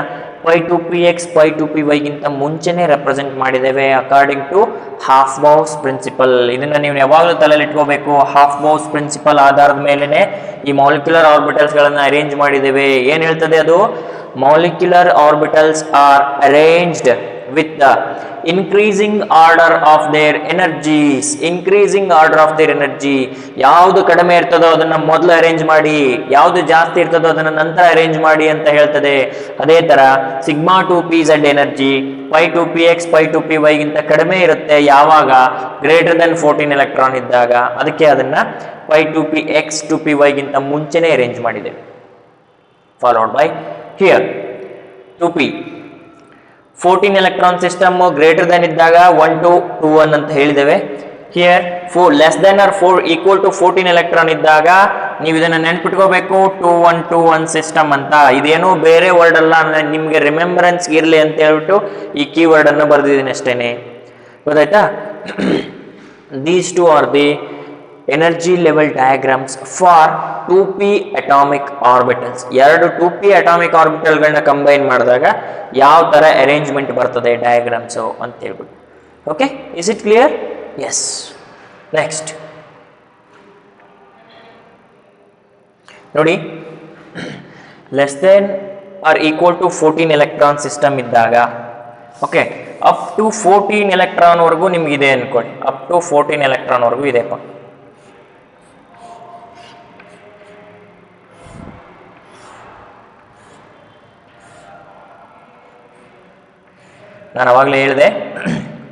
pi 2px pi 2py ಗಿಂತ ಮುಂಚೆನೇ ರೆಪ್ರೆಸೆಂಟ್ ಮಾಡಿದ್ದೇವೆ ಅಕಾರ್ಡಿಂಗ್ ಟು ಹಾಫ್ ಬೌಸ್ ಪ್ರಿನ್ಸಿಪಲ್. ಇದನ್ನ ನೀವು ಯಾವಾಗಲೂ ತಲೆಯಲ್ಲಿ ಇಟ್ಕೋಬೇಕು. ಹಾಫ್ ಬೌಸ್ ಪ್ರಿನ್ಸಿಪಲ್ ಆಧಾರದ ಮೇಲೆನೆ ಈ ಮಾಲಿಕ್ಯುಲರ್ ಆರ್ಬಿಟಲ್ಸ್ ಗಳನ್ನ ಅರೇಂಜ್ ಮಾಡಿದ್ದೇವೆ. ಏನ್ ಹೇಳ್ತದೆ ಅದು? Molecular orbitals are arranged with the increasing order of their energies. increasing order of their energy. ಯಾವುದು ಕಡಿಮೆ ಇರ್ತದೋ ಅದನ್ನ ಮೊದಲು ಅರೇಂಜ್ ಮಾಡಿ, ಯಾವುದು ಜಾಸ್ತಿ ಇರ್ತದೋ ಅದನ್ನ ನಂತರ ಅರೇಂಜ್ ಮಾಡಿ ಅಂತ ಹೇಳ್ತದೆ. ಅದೇ ತರ sigma two p z energy pi two p x, pi two p y ಗಿಂತ ಕಡಿಮೆ ಇರುತ್ತೆ ಯಾವಾಗ? ಗ್ರೇಟರ್ ದೆನ್ 14 ಎಲೆಕ್ಟ್ರಾನ್ ಇದ್ದಾಗ. ಅದಕ್ಕೆ ಅದನ್ನ pi two p x two p y ಗಿಂತ ಮುಂಚೆನೇ ಅರೇಂಜ್ ಮಾಡಿದೆ. Followed by here 2p 14 electron system greater than ಇದ್ದಾಗ 1 to 2 1 ಅಂತ ಹೇಳಿದ್ದೇವೆ. Here 4 less than or 4 equal to 14 electron ಇದ್ದಾಗ ನೀವು ಇದನ್ನ ನೆನ್ಪಿಟ್ಕೋಬೇಕು, 2 1 2 1 ಸಿಸ್ಟಮ್ ಅಂತ. ಇದೇನೋ ಬೇರೆ ವರ್ಡ್ ಅಲ್ಲ, ನಿಮ್ಗೆ ರಿಮೆಂಬರೆನ್ಸ್ ಇರಲಿ ಅಂತ ಹೇಳ್ಬಿಟ್ಟು ಈ ಕೀವರ್ಡ್ ಅನ್ನು ಬರೆದಿದ್ದೀನಿ ಅಷ್ಟೇನೆ. ಗೊತ್ತಾಯ್ತಾ? These two R the energy level diagrams for 2p atomic orbitals. ಎರಡು 2p ಅಟಾಮಿಕ್ ಆರ್ಬಿಟಲ್ಗಳನ್ನ ಕಂಬೈನ್ ಮಾಡಿದಾಗ ಯಾವ ಥರ ಅರೇಂಜ್ಮೆಂಟ್ ಬರ್ತದೆ ಡಯಾಗ್ರಾಮ್ಸು ಅಂತ ಹೇಳ್ಬಿಟ್ಟು. Okay, is it clear? Yes. Next ನೋಡಿ, less than or equal to 14 electron system ಇದ್ದಾಗ, ಓಕೆ, ಅಪ್ ಟು 14 ಎಲೆಕ್ಟ್ರಾನ್ ವರೆಗೂ ನಿಮ್ಗಿದೆ ಅನ್ಕೊಳ್ಳಿ. ಅಪ್ ಟು 14 ಎಲೆಕ್ಟ್ರಾನ್ ವರೆಗೂ ಇದೆಪ್ಪ. ನಾನು ಅವಾಗಲೇ ಹೇಳಿದೆ,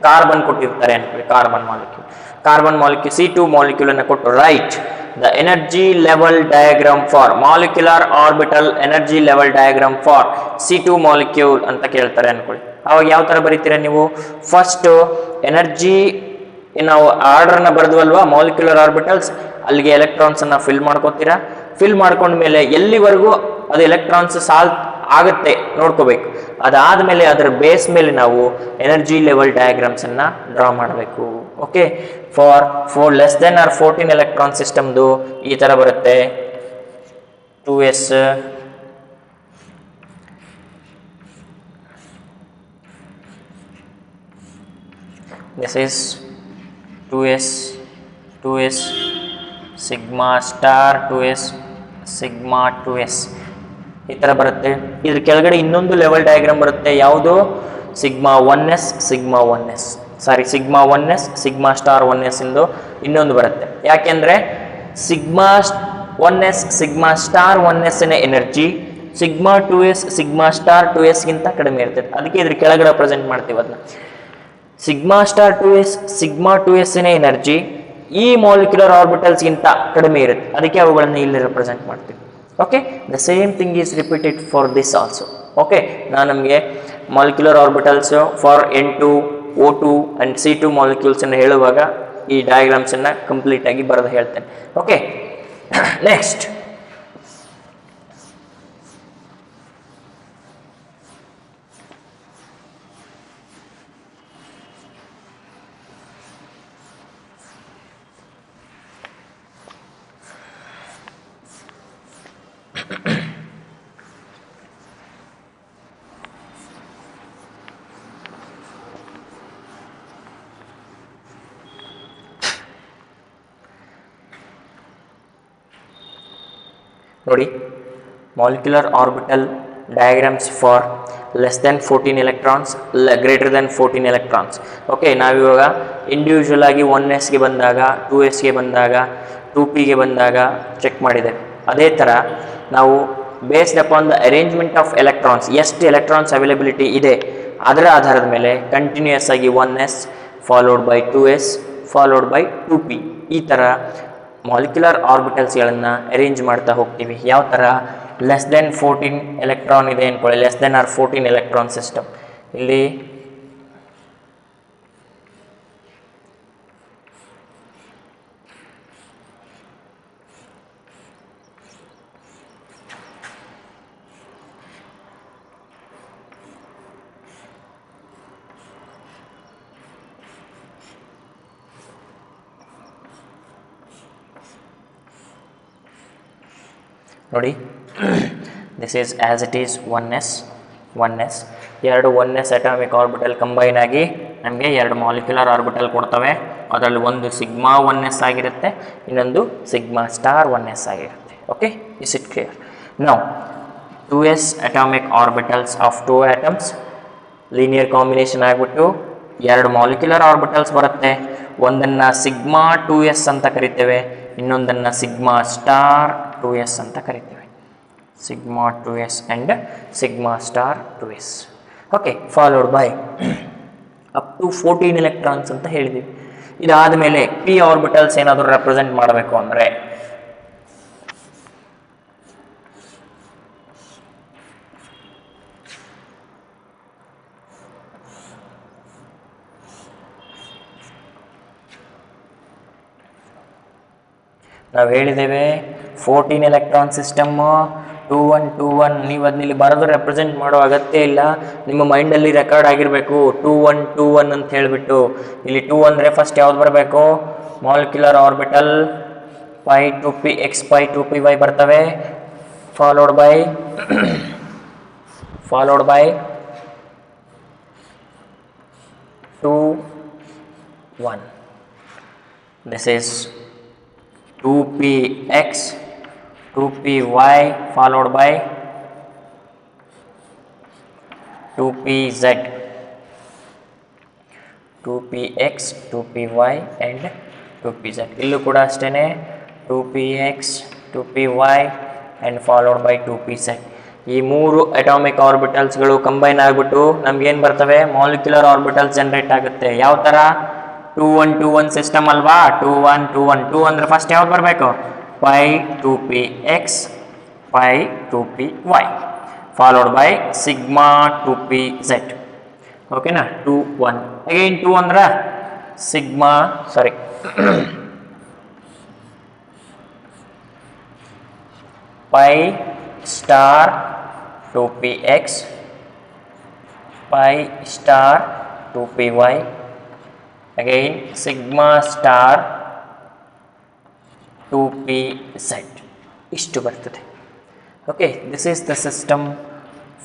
ಕಾರ್ಬನ್ ಕೊಟ್ಟಿರ್ತಾರೆ ಅನ್ಕೊಳ್ಳಿ, ಕಾರ್ಬನ್ ಮಾಲಿಕ್ಯೂಲ್ C2 ಮಾಲಿಕ್ಯೂಲ್ ಅನ್ನು ಕೊಟ್ಟು right the energy level diagram for molecular orbital energy level diagram for C2 molecule ಅಂತ ಕೇಳ್ತಾರೆ ಅನ್ಕೊಳ್ಳಿ. ಅವಾಗ ಯಾವ ತರ ಬರೀತೀರಾ ನೀವು? ಫಸ್ಟ್ ಎನರ್ಜಿ ನಾವು ಆರ್ಡರ್ನ ಬರೆದ್ವಲ್ವಾ ಮಾಲಿಕ್ಯುಲರ್ ಆರ್ಬಿಟಲ್ಸ್, ಅಲ್ಲಿಗೆ ಎಲೆಕ್ಟ್ರಾನ್ಸ್ ಅನ್ನ ಫಿಲ್ ಮಾಡ್ಕೋತೀರಾ. ಫಿಲ್ ಮಾಡ್ಕೊಂಡ್ಮೇಲೆ ಎಲ್ಲಿವರೆಗೂ ಅದು ಎಲೆಕ್ಟ್ರಾನ್ಸ್ ಸಾಲ್ವ್ ಆಗುತ್ತೆ ನೋಡ್ಕೋಬೇಕು. ಅದಾದ್ಮೇಲೆ ಅದರ ಬೇಸ್ ಮೇಲೆ ನಾವು ಎನರ್ಜಿ ಲೆವೆಲ್ ಡಯಾಗ್ರಾಮ್ಸ್ ಅನ್ನ ಡ್ರಾ ಮಾಡಬೇಕು. Okay, for less than or 14 electron ಸಿಸ್ಟಮ್ದು ಈ ತರ ಬರುತ್ತೆ. 2s this is 2s sigma star 2s sigma 2s ಈ ತರ ಬರುತ್ತೆ. ಇದ್ರ ಕೆಳಗಡೆ ಇನ್ನೊಂದು ಲೆವೆಲ್ ಡಯಾಗ್ರಾಮ್ ಬರುತ್ತೆ. ಯಾವುದು? Sigma 1s sigma 1s sigma 1s sigma star 1s ಇಂದು ಇನ್ನೊಂದು ಬರುತ್ತೆ. ಯಾಕೆಂದ್ರೆ sigma 1s sigma star 1s ನ energy sigma 2s sigma star 2s ಗಿಂತ ಕಡಿಮೆ ಇರ್ತದೆ. ಅದಕ್ಕೆ ಇದ್ರ ಕೆಳಗಡೆ ಪ್ರೆಸೆಂಟ್ ಮಾಡ್ತೀವಿ ಅದನ್ನ. Sigma star 2s sigma 2s ನ ಎನರ್ಜಿ ಈ ಮಾಲಿಕ್ಯುಲರ್ ಆರ್ಬಿಟಲ್ಸ್ ಗಿಂತ ಕಡಿಮೆ ಇರುತ್ತೆ. ಅದಕ್ಕೆ ಅವುಗಳನ್ನು ಇಲ್ಲಿ ರೆಪ್ರೆಸೆಂಟ್ ಮಾಡ್ತೀವಿ. Okay, the same thing is repeated for this also. Okay, ನಾನು ನಮಗೆ molecular orbitals for N2 O2 and C2 molecules ಅನ್ನು ಹೇಳುವಾಗ ಈ ಡಯಾಗ್ರಾಮ್ಸ್ ಅನ್ನ ಕಂಪ್ಲೀಟ್ ಆಗಿ ಬರೆದು ಹೇಳ್ತೇನೆ. ಓಕೆ, ನೆಕ್ಸ್ಟ್ ನೋಡಿ, molecular orbital diagrams for less than 14 electrons, greater than 14 electrons. Okay, ನಾವಿವಾಗ ಇಂಡಿವಿಜುವಲ್ ಆಗಿ 1sಗೆ ಬಂದಾಗ, 2sಗೆ ಬಂದಾಗ, 2pಗೆ ಬಂದಾಗ ಚೆಕ್ ಮಾಡಿದ್ದೇವೆ. ಅದೇ ಥರ ನಾವು based upon the arrangement of electrons, ಎಷ್ಟು ಎಲೆಕ್ಟ್ರಾನ್ಸ್ ಅವೈಲಬಿಲಿಟಿ ಇದೆ ಅದರ ಆಧಾರದ ಮೇಲೆ ಕಂಟಿನ್ಯೂಯಸ್ ಆಗಿ 1s followed by 2s followed by 2p ಈ ಥರ ಮಾಲಿಕ್ಯುಲರ್ ಆರ್ಬಿಟಲ್ಸ್ಗಳನ್ನು ಅರೇಂಜ್ ಮಾಡ್ತಾ ಹೋಗ್ತೀವಿ. ಯಾವ ಥರ? ಲೆಸ್ ದೆನ್ 14 ಎಲೆಕ್ಟ್ರಾನ್ ಇದೆ ಅಂದ್ಕೊಳ್ಳಿ, less than or 14 electron system. ಇಲ್ಲಿ ನೋಡಿ, this is as it is 1s ಎರಡು 1s ಅಟಾಮಿಕ್ ಆರ್ಬಿಟಲ್ ಕಂಬೈನ್ ಆಗಿ ನಮಗೆ ಎರಡು ಮಾಲಿಕ್ಯುಲರ್ ಆರ್ಬಿಟಲ್ ಕೊಡ್ತವೆ. ಅದರಲ್ಲಿ ಒಂದು ಸಿಗ್ಮಾ 1s ಆಗಿರುತ್ತೆ, ಇನ್ನೊಂದು ಸಿಗ್ಮಾ ಸ್ಟಾರ್ 1s ಆಗಿರುತ್ತೆ. Okay, is it clear? Now 2s atomic orbitals of 2 atoms linear combination ಆಗಿಬಿಟ್ಟು ಎರಡು ಮಾಲಿಕ್ಯುಲರ್ ಆರ್ಬಿಟಲ್ಸ್ ಬರುತ್ತೆ. ಒಂದನ್ನು ಸಿಗ್ಮಾ 2s ಅಂತ ಕರಿತೇವೆ, ಇನ್ನೊಂದನ್ನು ಸಿಗ್ಮಾ ಸ್ಟಾರ್ 2s ಅಂತ ಕರಿತೇವೆ. Sigma 2s and sigma star 2s. Okay, followed by up to 14 electrons ಅಂತ ಹೇಳಿದ್ವಿ. ಇದಾದ ಮೇಲೆ ಪಿ ಆರ್ಬಿಟಲ್ಸ್ ಏನಾದರೂ ರೆಪ್ರೆಸೆಂಟ್ ಮಾಡಬೇಕು ಅಂದರೆ ನಾವು ಹೇಳಿದ್ದೇವೆ 14 ಎಲೆಕ್ಟ್ರಾನ್ ಸಿಸ್ಟಮ್ಮು 2 1 2 1. ನೀವು ಅದನ್ನ ಇಲ್ಲಿ ಬರೆದು ರೆಪ್ರೆಸೆಂಟ್ ಮಾಡೋ ಅಗತ್ಯ ಇಲ್ಲ, ನಿಮ್ಮ ಮೈಂಡಲ್ಲಿ ರೆಕಾರ್ಡ್ ಆಗಿರಬೇಕು 2 1 2 1 ಅಂತ ಹೇಳಿಬಿಟ್ಟು. ಇಲ್ಲಿ 2 ಅಂದರೆ ಫಸ್ಟ್ ಯಾವ್ದು ಬರಬೇಕು? Molecular orbital pi 2p x pi 2py ಬರ್ತವೆ, followed by 2 1. This is 2px 2py followed by 2pz, 2px 2py and 2pz. ಇಲ್ಲೂ ಕೂಡ ಅಷ್ಟೇ 2px 2py and followed by 2pz. ಈ ಮೂರು ಅಟಾಮಿಕ್ ಆರ್ಬಿಟಲ್ಸ್ಗಳು ಕಂಬೈನ್ ಆಗಿಬಿಟ್ಟು ನಮ್ಗೇನು ಬರ್ತವೆ? ಮಾಲಿಕ್ಯುಲರ್ ಆರ್ಬಿಟಲ್ಸ್ ಜನರೇಟ್ ಆಗುತ್ತೆ. ಯಾವ ಥರ? 2 1 2 1 ಸಿಸ್ಟಮ್ ಅಲ್ವಾ? 2 1 2 1 2 ಅಂದರೆ ಫಸ್ಟ್ ಯಾವ್ದು ಬರಬೇಕು? Pi 2px pi 2py followed by sigma 2pz. ಓಕೆನಾ? 2 1 ಅಗೈನ್ 2 ಅಂದ್ರೆ sigma pi star 2px pi star 2py again sigma star 2pz ಇಷ್ಟು ಬರ್ತದೆ. Okay, this is the system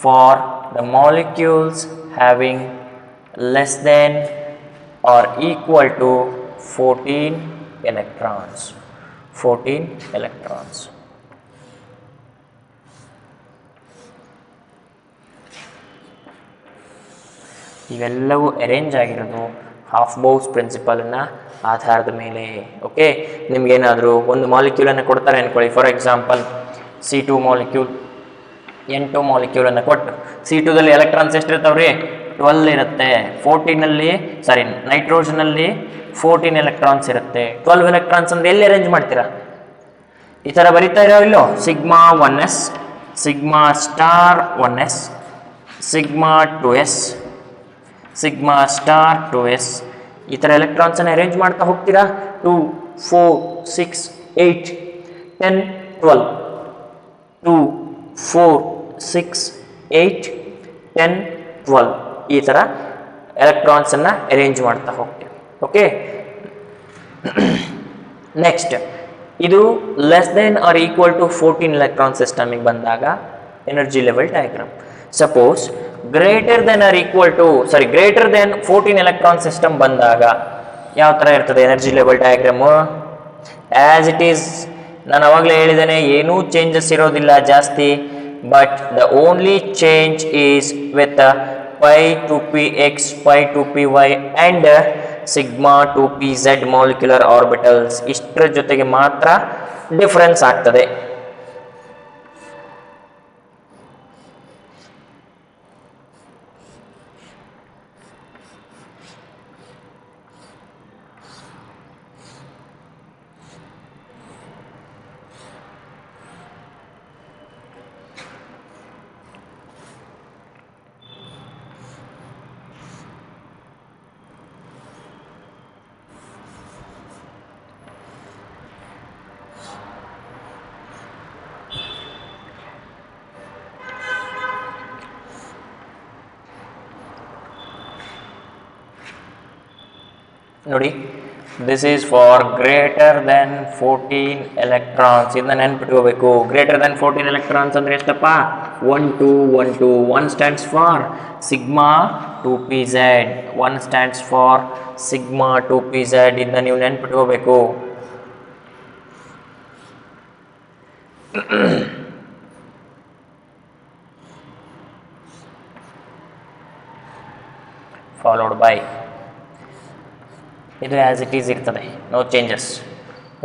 for the molecules having less than or equal to 14 electrons. 14 electrons. ಇವೆಲ್ಲವೂ arrange ಆಗಿರೋದು Aufbau's ಪ್ರಿನ್ಸಿಪಲನ್ನು ಆಧಾರದ ಮೇಲೆ. Okay, ನಿಮಗೇನಾದರೂ ಒಂದು ಮಾಲಿಕ್ಯೂಲನ್ನು ಕೊಡ್ತಾರೆ ಅಂದ್ಕೊಳ್ಳಿ, for example C2 molecule N2 ಮಾಲಿಕ್ಯೂಲನ್ನು ಕೊಟ್ಟು C2ದಲ್ಲಿ ಎಲೆಕ್ಟ್ರಾನ್ಸ್ ಎಷ್ಟಿರ್ತಾವೆ ರೀ? 12 ಇರುತ್ತೆ. 14ನಲ್ಲಿ ನೈಟ್ರೋಜನಲ್ಲಿ 14 ಎಲೆಕ್ಟ್ರಾನ್ಸ್ ಇರುತ್ತೆ. 12 ಎಲೆಕ್ಟ್ರಾನ್ಸ್ ಅಂದರೆ ಎಲ್ಲಿ ಅರೇಂಜ್ ಮಾಡ್ತೀರಾ? ಈ ಥರ ಬರೀತಾ ಇರೋ ಇಲ್ಲೋ? Sigma 1s sigma star 1s sigma 2s sigma star 2s ಈ ಥರ ಎಲೆಕ್ಟ್ರಾನ್ಸನ್ನು ಅರೇಂಜ್ ಮಾಡ್ತಾ ಹೋಗ್ತೀರಾ. 2 4 6 8 10 12 2 4 6 8 10 12 ಈ ಥರ ಎಲೆಕ್ಟ್ರಾನ್ಸನ್ನು ಅರೇಂಜ್ ಮಾಡ್ತಾ ಹೋಗ್ತೀವಿ. ಓಕೆ, ನೆಕ್ಸ್ಟ್ ಇದು less than or equal to 14 electron ಸಿಸ್ಟಮಿಗೆ ಬಂದಾಗ energy level diagram. Suppose greater than 14 electron system ಬಂದಾಗ ಯಾವ ಥರ ಇರ್ತದೆ energy level diagram? As it is ನಾನು ಅವಾಗಲೇ ಹೇಳಿದ್ದೇನೆ, ಏನೂ ಚೇಂಜಸ್ ಇರೋದಿಲ್ಲ ಜಾಸ್ತಿ. but the only change is with pi 2px, pi 2py and sigma 2pz molecular orbitals ಇಷ್ಟರ ಜೊತೆಗೆ ಮಾತ್ರ ಡಿಫರೆನ್ಸ್ ಆಗ್ತದೆ. ನೋಡಿ, this is for greater than 14 electrons. ಇದನ್ನ ನೆನ್ಪಿಟ್ಕೋಬೇಕು. greater than 14 electrons ಅಂದ್ರೆ ಎಷ್ಟಪ್ಪ? 1 2 1 2. 1 stands for sigma 2pz. 1 stands for sigma 2pz. ಇದನ್ನ ನೀವು ನೆನ್ಪಿಟ್ಕೋಬೇಕು. followed by ಇದು ಆ್ಯಸ್ ಇಟ್ ಈಸ್ ಇರ್ತದೆ, ನೋ ಚೇಂಜಸ್.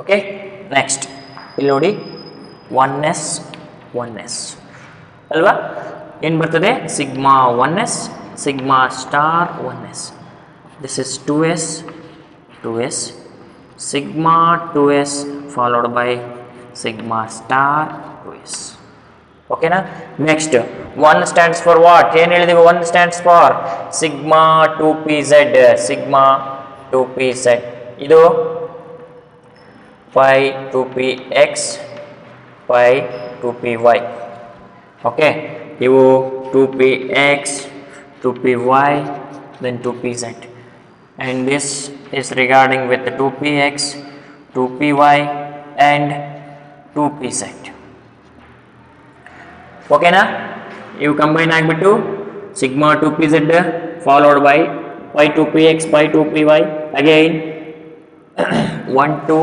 ಓಕೆ, ನೆಕ್ಸ್ಟ್ ಇಲ್ಲಿ ನೋಡಿ, ಒನ್ ಎಸ್ ಅಲ್ವಾ, ಏನು ಬರ್ತದೆ? Sigma 1s, sigma star 1s. This is 2s, sigma 2s followed by sigma star 2s. ಓಕೆನಾ? Next 1 stands for what? ಏನು ಹೇಳಿದೀವಿ? 1 stands for sigma 2pz, sigma 2pz. ಇದು pi 2px, pi 2py. Okay, ಇವು 2px, 2py, then 2pz, and this is regarding with the 2px, 2py and 2pz. ಓಕೆನಾ? ಇವು combine ಆಗಿಬಿಟ್ಟು sigma 2pz followed by pi 2px, pi 2py, again 1 2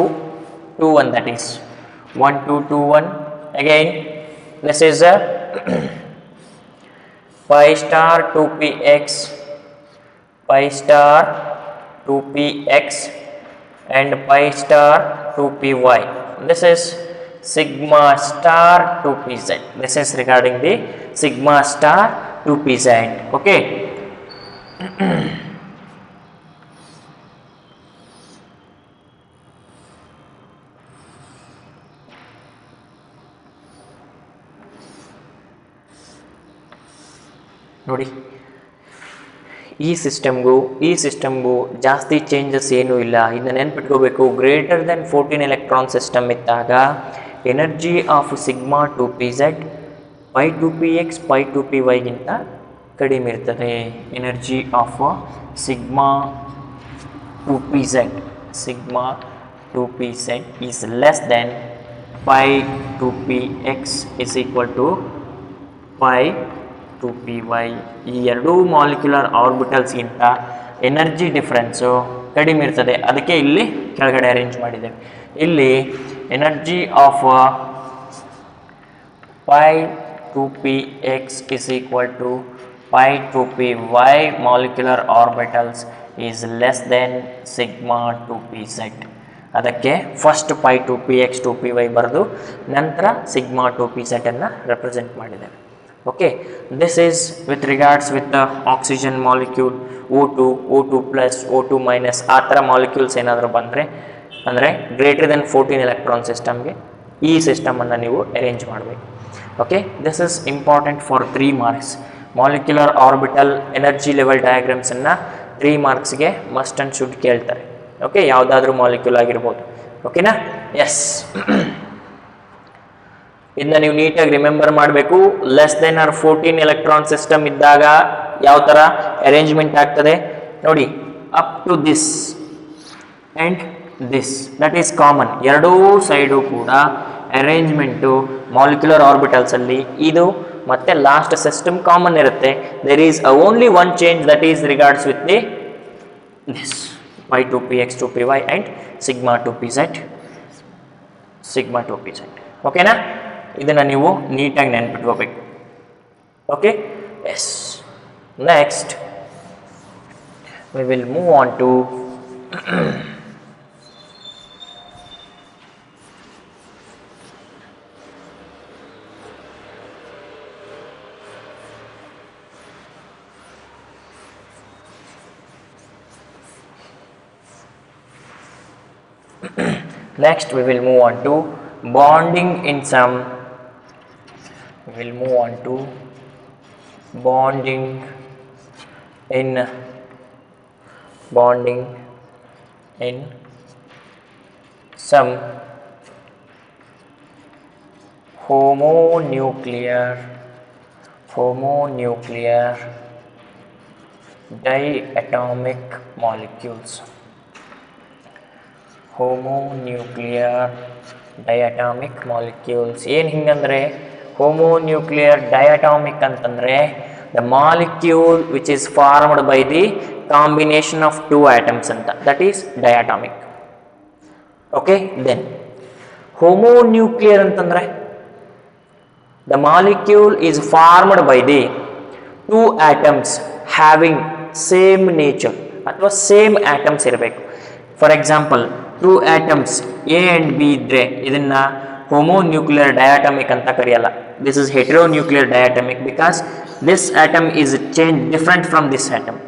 2 1, that is 1 2 2 1. Again this is a pi star 2px, pi star 2px and pi star 2py. This is sigma star 2pz. This is regarding the sigma star 2pz. Okay. ನೋಡಿ, ಈ ಸಿಸ್ಟಮ್ಗೂ ಜಾಸ್ತಿ changes ಏನೂ ಇಲ್ಲ. ಇದನ್ನ ನೆನ್ಪಿಟ್ಕೋಬೇಕು. Greater than 14 electron system ಇದ್ದಾಗ energy of sigma 2pz pi 2px, pi 2pyಗಿಂತ ಕಡಿಮೆ ಇರ್ತದೆ. Energy of sigma 2pz is less then pi 2px is equal to pi 2py. ಈ ಎರಡೂ ಮಾಲಿಕ್ಯುಲರ್ ಆರ್ಬಿಟಲ್ಸ್ಗಿಂತ ಎನರ್ಜಿ ಡಿಫ್ರೆನ್ಸು ಕಡಿಮೆ ಇರ್ತದೆ. ಅದಕ್ಕೆ ಇಲ್ಲಿ ಕೆಳಗಡೆ ಅರೇಂಜ್ ಮಾಡಿದ್ದೇವೆ. ಇಲ್ಲಿ energy of pi 2px is equal to pi 2py molecular orbitals is less than sigma 2pz. ಅದಕ್ಕೆ ಫಸ್ಟ್ pi 2px 2py ಬರೆದು ನಂತರ ಸಿಗ್ಮಾ 2pz ಅನ್ನು ರೆಪ್ರೆಸೆಂಟ್ ಮಾಡಿದ್ದೇವೆ. Okay, this is with regards with the oxygen molecule O2, O2 plus O2 minus ಆ ಥರ molecules ಏನಾದರೂ ಬಂದರೆ ಅಂದರೆ ಗ್ರೇಟರ್ ದೆನ್ 14 ಎಲೆಕ್ಟ್ರಾನ್ ಸಿಸ್ಟಮ್ಗೆ ಈ ಸಿಸ್ಟಮನ್ನು ನೀವು ಅರೇಂಜ್ ಮಾಡಬೇಕು. Okay, this is important for 3 marks. Molecular orbital energy level ಡಯಾಗ್ರಾಮ್ಸನ್ನು 3 ಮಾರ್ಕ್ಸ್ಗೆ ಮಸ್ಟ್ ಆ್ಯಂಡ್ ಶುಡ್ ಕೇಳ್ತಾರೆ. ಓಕೆ, ಯಾವುದಾದ್ರೂ ಮಾಲಿಕ್ಯೂಲ್ ಆಗಿರ್ಬೋದು. ಓಕೆನಾ? ಎಸ್, ಇದನ್ನ ನೀವು ನೀಟಾಗಿ ರಿಮೆಂಬರ್ ಮಾಡಬೇಕು. Less than or 14 electron system ಇದ್ದಾಗ ಯಾವ ಥರ ಅರೇಂಜ್ಮೆಂಟ್ ಆಗ್ತದೆ ನೋಡಿ. Up to this and this, that is common. ಎರಡೂ ಸೈಡು ಕೂಡ ಅರೇಂಜ್ಮೆಂಟು ಮಾಲಿಕ್ಯುಲರ್ ಆರ್ಬಿಟಲ್ಸಲ್ಲಿ ಇದು ಮತ್ತೆ ಲಾಸ್ಟ್ ಸಿಸ್ಟಮ್ ಕಾಮನ್ ಇರುತ್ತೆ. There is only one change, that is regards with the this pi 2px 2py and sigma 2pz. ಓಕೆನಾ? ಇದನ್ನು ನೀವು ನೀಟಾಗಿ ನೆನ್ಪಿಟ್ಕೋಬೇಕು. Okay, yes. Next we will move on to next we will move on to bonding in some we will move on to bonding in bonding in some homonuclear diatomic molecules. Homonuclear diatomic molecules ಏನು ಹಿಂಗಂದ್ರೆ homonuclear diatomic ಅಂತಂದರೆ the molecule which is formed by the combination of two atoms ಅಂತ, that is diatomic. Okay, then homonuclear ಅಂತಂದರೆ the molecule is formed by the two atoms having same nature ಅಥವಾ same atoms ಇರಬೇಕು. For example, two atoms A and B ಇದ್ದರೆ ಇದನ್ನು homonuclear diatomic ಅಂತ ಕರೆಯಲ್ಲ. This is heteronuclear diatomic because this atom is change different from this atom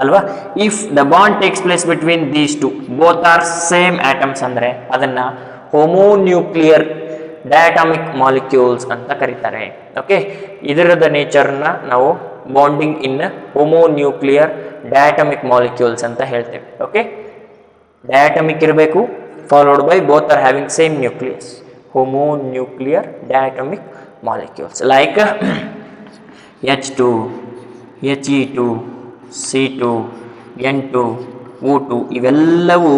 ಅಲ್ವಾ. If the bond takes place between these to both are same atoms ಅಂದರೆ ಅದನ್ನು ಹೋಮೋನ್ಯೂಕ್ಲಿಯರ್ diatomic molecules ಅಂತ ಕರೀತಾರೆ. Okay, ಇದರದ ನೇಚರ್ನ ನಾವು bonding in homonuclear diatomic molecules ಅಂತ ಹೇಳ್ತೇವೆ. ಓಕೆ, ಡಯಾಟಮಿಕ್ ಇರಬೇಕು followed by both are having same nucleus. Homonuclear diatomic molecules like H2, He2, C2, N2, O2 ಇವೆಲ್ಲವೂ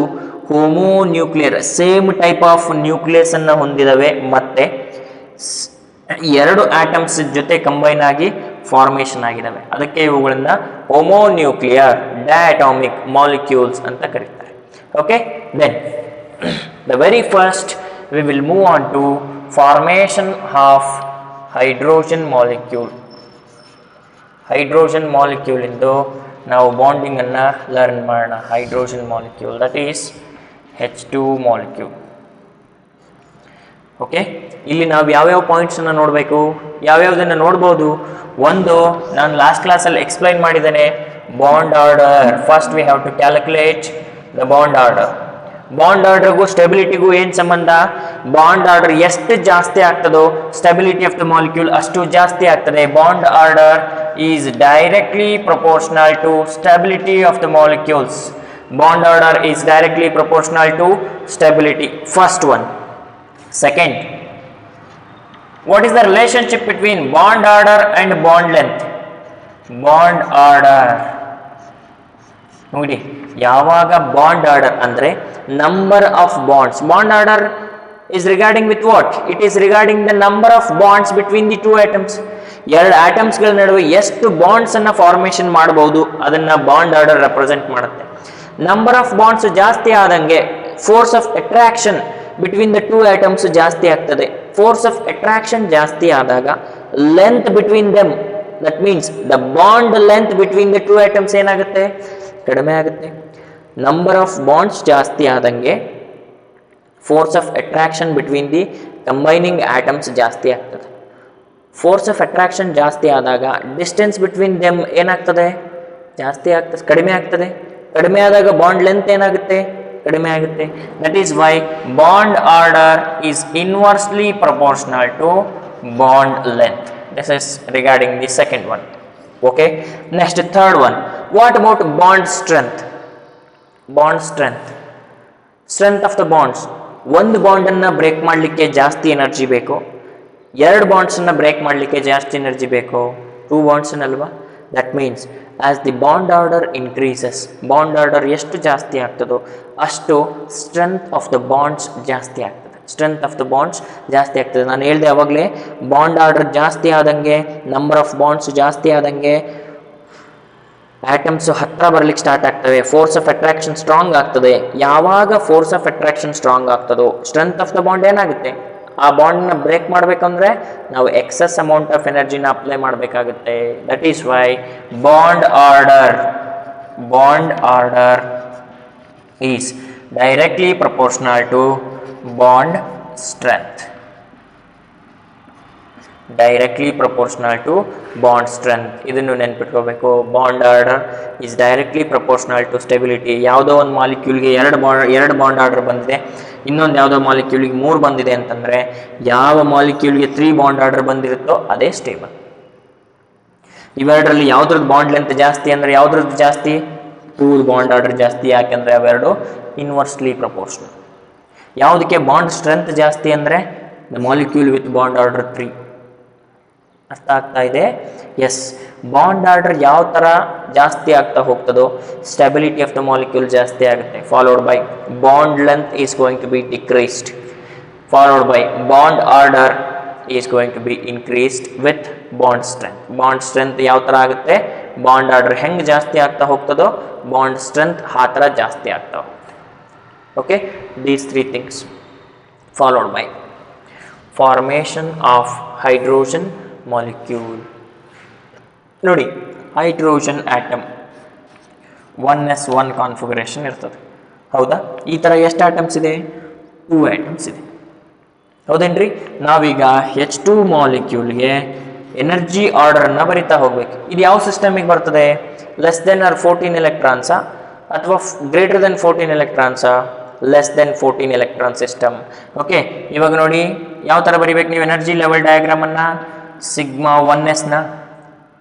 homonuclear same type of nucleus ಅನ್ನು ಹೊಂದಿದವೆ ಮತ್ತು ಎರಡು ಆಟಮ್ಸ್ ಜೊತೆ ಕಂಬೈನ್ ಆಗಿ ಫಾರ್ಮೇಷನ್ ಆಗಿದ್ದಾವೆ. ಅದಕ್ಕೆ ಇವುಗಳನ್ನು ಹೋಮೋನ್ಯೂಕ್ಲಿಯರ್ ಡಯಾಟಾಮಿಕ್ ಮಾಲಿಕ್ಯೂಲ್ಸ್ ಅಂತ ಕರೀತಾರೆ. Okay, then the very first we will move on to formation of hydrogen molecule. Hydrogen molecule ಇಂದು ನಾವು ಬಾಂಡಿಂಗ್ ಅನ್ನು ಲರ್ನ್ ಮಾಡೋಣ. Hydrogen molecule that is H2 molecule. Okay, ಇಲ್ಲಿ ನಾವು ಯಾವ್ಯಾವ ಪಾಯಿಂಟ್ಸನ್ನು ನೋಡಬೇಕು, ಯಾವ್ಯಾವುದನ್ನು ನೋಡ್ಬೋದು. ಒಂದು, ನಾನು ಲಾಸ್ಟ್ ಕ್ಲಾಸಲ್ಲಿ ಎಕ್ಸ್ಪ್ಲೈನ್ ಮಾಡಿದ್ದೇನೆ, bond order. First we have to calculate the bond order. Bond ಆರ್ಡರ್ಗೂ ಸ್ಟೆಬಿಲಿಟಿಗೂ ಏನು ಸಂಬಂಧ? ಬಾಂಡ್ ಆರ್ಡರ್ ಎಷ್ಟು ಜಾಸ್ತಿ ಆಗ್ತದೋ ಸ್ಟೆಬಿಲಿಟಿ ಆಫ್ ದ ಮಾಲಿಕ್ಯೂಲ್ ಅಷ್ಟು ಜಾಸ್ತಿ ಆಗ್ತದೆ. Bond order is directly proportional to stability of the molecules. Bond order is directly proportional to stability. First one. Second, what is the relationship between bond order and bond length? Bond order ನೋಡಿ, ಯಾವಾಗ bond order ಅಂದರೆ number of bonds. Bond order is regarding with what? It is regarding the number of bonds between the two atoms. ಎರಡು ಆಟಮ್ಸ್ಗಳ ನಡುವೆ ಎಷ್ಟು bonds ಅನ್ನ formation ಮಾಡಬಹುದು ಅದನ್ನ bond order represent ಮಾಡುತ್ತೆ. ನಂಬರ್ ಆಫ್ ಬಾಂಡ್ಸ್ ಜಾಸ್ತಿ ಆದಂಗೆ force of attraction between the two atoms ಜಾಸ್ತಿ ಆಗ್ತದೆ. ಫೋರ್ಸ್ ಆಫ್ ಅಟ್ರಾಕ್ಷನ್ ಜಾಸ್ತಿ ಆದಾಗ length between them, that means the bond length between the two atoms ಏನಾಗುತ್ತೆ? ಕಡಿಮೆ ಆಗುತ್ತೆ. ನಂಬರ್ ಆಫ್ ಬಾಂಡ್ಸ್ ಜಾಸ್ತಿ ಆದಂಗೆ force of attraction between the combining atoms ಜಾಸ್ತಿ ಆಗ್ತದೆ. ಫೋರ್ಸ್ ಆಫ್ ಅಟ್ರಾಕ್ಷನ್ ಜಾಸ್ತಿ ಆದಾಗ ಡಿಸ್ಟೆನ್ಸ್ ಬಿಟ್ವೀನ್ ದೆಮ್ ಏನಾಗ್ತದೆ? ಜಾಸ್ತಿ ಆಗ್ತದೆ, ಕಡಿಮೆ ಆಗ್ತದೆ. ಕಡಿಮೆ ಆದಾಗ ಬಾಂಡ್ ಲೆಂತ್ ಏನಾಗುತ್ತೆ? ಕಡಿಮೆ ಆಗುತ್ತೆ. That is why bond order is inversely proportional to bond length. This is regarding the second one. Okay, next third one. What about bond strength? Bond strength, strength of the bonds. ಒಂದು ಬಾಂಡನ್ನು break ಮಾಡಲಿಕ್ಕೆ ಜಾಸ್ತಿ energy ಬೇಕು, ಎರಡು ಬಾಂಡ್ಸನ್ನು break ಮಾಡಲಿಕ್ಕೆ ಜಾಸ್ತಿ energy ಬೇಕು, two ಬಾಂಡ್ಸನ್ನಲ್ವಾ? That means as the bond order increases, bond order ಎಷ್ಟು ಜಾಸ್ತಿ ಆಗ್ತದೋ ಅಷ್ಟು ಸ್ಟ್ರೆಂತ್ ಆಫ್ ದ ಬಾಂಡ್ಸ್ ಜಾಸ್ತಿ ಆಗ್ತದೆ. ಸ್ಟ್ರೆಂತ್ ಆಫ್ ದ ಬಾಂಡ್ಸ್ ಜಾಸ್ತಿ ಆಗ್ತದೆ. ನಾನು ಹೇಳಿದೆ ಅವಾಗಲೇ, ಬಾಂಡ್ ಆರ್ಡರ್ ಜಾಸ್ತಿ ಆದಂಗೆ, ನಂಬರ್ ಆಫ್ ಬಾಂಡ್ಸ್ ಜಾಸ್ತಿ ಆದಂಗೆ ಆಟಮ್ಸ್ ಹತ್ರ ಬರ್ಲಿಕ್ಕೆ ಸ್ಟಾರ್ಟ್ ಆಗ್ತವೆ. ಫೋರ್ಸ್ ಆಫ್ ಅಟ್ರಾಕ್ಷನ್ ಸ್ಟ್ರಾಂಗ್ ಆಗ್ತದೆ. ಯಾವಾಗ ಫೋರ್ಸ್ ಆಫ್ ಅಟ್ರಾಕ್ಷನ್ ಸ್ಟ್ರಾಂಗ್ ಆಗ್ತದೋ ಸ್ಟ್ರೆಂತ್ ಆಫ್ ದ ಬಾಂಡ್ ಏನಾಗುತ್ತೆ? ಆ ಬಾಂಡ್ನ ಬ್ರೇಕ್ ಮಾಡಬೇಕಂದ್ರೆ ನಾವು ಎಕ್ಸಸ್ ಅಮೌಂಟ್ ಆಫ್ ಎನರ್ಜಿನ ಅಪ್ಲೈ ಮಾಡಬೇಕಾಗುತ್ತೆ. That is why bond order is directly proportional to bond strength. Directly proportional to bond strength. ಇದನ್ನು ನೆನ್ಪಿಟ್ಕೋಬೇಕು. Bond order is directly proportional to stability. ಯಾವುದೋ ಒಂದು ಮಾಲಿಕ್ಯೂಲ್ಗೆ ಎರಡು ಬಾಂಡ್ ಆರ್ಡರ್ ಬಂದಿದೆ, ಇನ್ನೊಂದು ಯಾವುದೋ ಮಾಲಿಕ್ಯೂಲ್ಗೆ 3 ಬಂದಿದೆ ಅಂತಂದರೆ ಯಾವ ಮಾಲಿಕ್ಯೂಲ್ಗೆ 3 ಬಾಂಡ್ ಆರ್ಡರ್ ಬಂದಿರುತ್ತೋ ಅದೇ ಸ್ಟೇಬಲ್. ಇವೆರಡರಲ್ಲಿ ಯಾವುದ್ರದ್ದು ಬಾಂಡ್ ಲೆಂತ್ ಜಾಸ್ತಿ ಅಂದರೆ ಯಾವುದ್ರದ್ದು ಜಾಸ್ತಿ? 2 ಬಾಂಡ್ ಆರ್ಡರ್ ಜಾಸ್ತಿ. ಯಾಕೆಂದರೆ ಅವೆರಡು ಇನ್ವರ್ಸ್ಲಿ ಪ್ರಪೋರ್ಷನಲ್. ಯಾವುದಕ್ಕೆ ಬಾಂಡ್ ಸ್ಟ್ರೆಂತ್ ಜಾಸ್ತಿ ಅಂದರೆ the molecule with bond order 3. ಅರ್ಥ ಆಗ್ತಾ ಇದೆ? ಎಸ್, ಬಾಂಡ್ ಆರ್ಡರ್ ಯಾವ ಥರ ಜಾಸ್ತಿ ಆಗ್ತಾ ಹೋಗ್ತದೋ ಸ್ಟೆಬಿಲಿಟಿ ಆಫ್ ದ ಮಾಲಿಕ್ಯೂಲ್ ಜಾಸ್ತಿ ಆಗುತ್ತೆ. Followed by bond length is going to be decreased. Followed by bond order is going to be increased with bond strength. Bond strength ಯಾವ ಥರ ಆಗುತ್ತೆ? ಬಾಂಡ್ ಆರ್ಡರ್ ಹೆಂಗೆ ಜಾಸ್ತಿ ಆಗ್ತಾ ಹೋಗ್ತದೋ ಬಾಂಡ್ ಸ್ಟ್ರೆಂತ್ ಆ ಥರ ಜಾಸ್ತಿ ಆಗ್ತಾ ಹೋಗುತ್ತೆ. Okay, these 3 things. Followed by formation of hydrogen molecule. ನೋಡಿ, ಹೈಡ್ರೋಜನ್ ಆಟಮ್ 1s1 ಕಾನ್ಫಿಗರೇಷನ್ ಇರ್ತದೆ, ಹೌದಾ? ಈ ಥರ ಎಷ್ಟು ಆಟಮ್ಸ್ ಇದೆ? 2 ಆಟಮ್ಸ್ ಇದೆ, ಹೌದೇನ್ರಿ? ನಾವೀಗ H2 ಮಾಲಿಕ್ಯೂಲ್ಗೆ ಎನರ್ಜಿ ಆರ್ಡರನ್ನು ಬರಿತಾ ಹೋಗ್ಬೇಕು. ಇದು ಯಾವ ಸಿಸ್ಟಮಿಗೆ ಬರ್ತದೆ? ಲೆಸ್ ದೆನ್ ಆರ್ 14 ಎಲೆಕ್ಟ್ರಾನ್ಸಾ ಅಥವಾ ಗ್ರೇಟರ್ ದೆನ್ 14 ಎಲೆಕ್ಟ್ರಾನ್ಸಾ? Less than 14 electron system. Okay, ಇವಾಗ ನೋಡಿ ಯಾವ ಥರ ಬರಿಬೇಕು ನೀವು ಎನರ್ಜಿ ಲೆವೆಲ್ ಡಯಾಗ್ರಾಮನ್ನು? Sigma 1s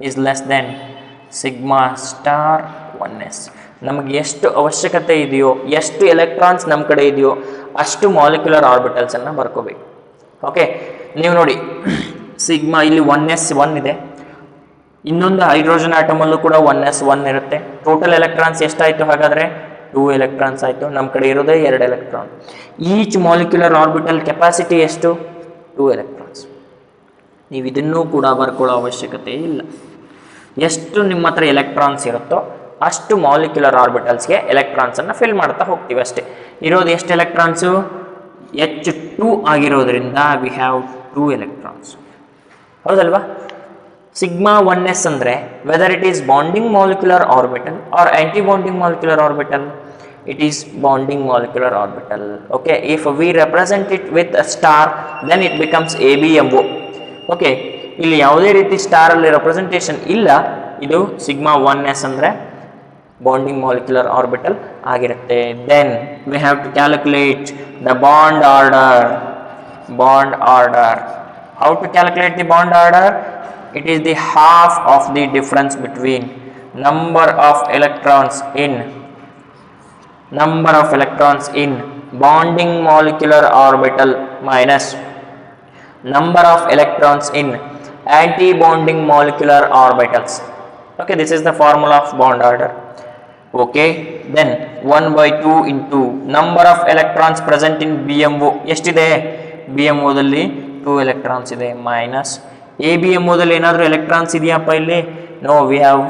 is less than sigma star 1s. ನಮಗೆ ಎಷ್ಟು ಅವಶ್ಯಕತೆ ಇದೆಯೋ, ಎಷ್ಟು ಎಲೆಕ್ಟ್ರಾನ್ಸ್ ನಮ್ಮ ಕಡೆ ಇದೆಯೋ ಅಷ್ಟು ಮಾಲಿಕ್ಯುಲರ್ ಆರ್ಬಿಟಲ್ಸನ್ನು ಬರ್ಕೋಬೇಕು. ಓಕೆ, ನೀವು ನೋಡಿ ಸಿಗ್ಮಾ ಇಲ್ಲಿ 1s1 ಇದೆ. ಇನ್ನೊಂದು ಹೈಡ್ರೋಜನ್ ಆಟಮಲ್ಲೂ ಕೂಡ 1s1 ಇರುತ್ತೆ. ಟೋಟಲ್ ಎಲೆಕ್ಟ್ರಾನ್ಸ್ ಎಷ್ಟಾಯಿತು ಹಾಗಾದರೆ? 2 ಎಲೆಕ್ಟ್ರಾನ್ಸ್ ಆಯಿತು. ನಮ್ಮ ಕಡೆ ಇರೋದೇ 2 electron. Each molecular orbital capacity ಎಷ್ಟು? 2 ಎಲೆಕ್ಟ್ರಾನ್ಸ್. ನೀವು ಇದನ್ನೂ ಕೂಡ ಬರ್ಕೊಳ್ಳೋ ಅವಶ್ಯಕತೆ ಇಲ್ಲ. ಎಷ್ಟು ನಿಮ್ಮ ಹತ್ರ ಎಲೆಕ್ಟ್ರಾನ್ಸ್ ಇರುತ್ತೋ ಅಷ್ಟು ಮಾಲಿಕ್ಯುಲರ್ ಆರ್ಬಿಟಲ್ಸ್ಗೆ ಎಲೆಕ್ಟ್ರಾನ್ಸನ್ನು ಫಿಲ್ ಮಾಡ್ತಾ ಹೋಗ್ತೀವಿ ಅಷ್ಟೇ. ಇರೋದು ಎಷ್ಟು ಎಲೆಕ್ಟ್ರಾನ್ಸು? H2 ಆಗಿರೋದ್ರಿಂದ ವಿ ಹ್ಯಾವ್ 2 ಎಲೆಕ್ಟ್ರಾನ್ಸ್, ಹೌದಲ್ವಾ? ಸಿಗ್ಮಾ 1s ಅಂದರೆ whether it is bonding molecular orbital or anti bonding molecular orbital, it is bonding molecular orbital. Okay, if we represent it with a star then it becomes ABMO. Okay, ಇಲ್ಲಿ ಯಾವುದೇ ರೀತಿ ಸ್ಟಾರಲ್ಲಿ representation ಇಲ್ಲ. ಇದು sigma 1s ಅಂದರೆ bonding molecular orbital ಆಗಿರುತ್ತೆ. Then we have to calculate the bond order. How to calculate the bond order? It is the half of the difference between number of electrons in bonding molecular orbital minus number of electrons in anti-bonding molecular orbitals. Okay, this is the formula of bond order. Okay, then 1/2 into number of electrons present in BMO. ಎಷ್ಟಿದೆ? BMO ದಲ್ಲಿ 2 electrons ಇದೆ, minus ABMO ದಲ್ಲಿ ಏನಾದರೂ electrons ಇದೆಯಪ್ಪ ಇಲ್ಲಿ? No, we have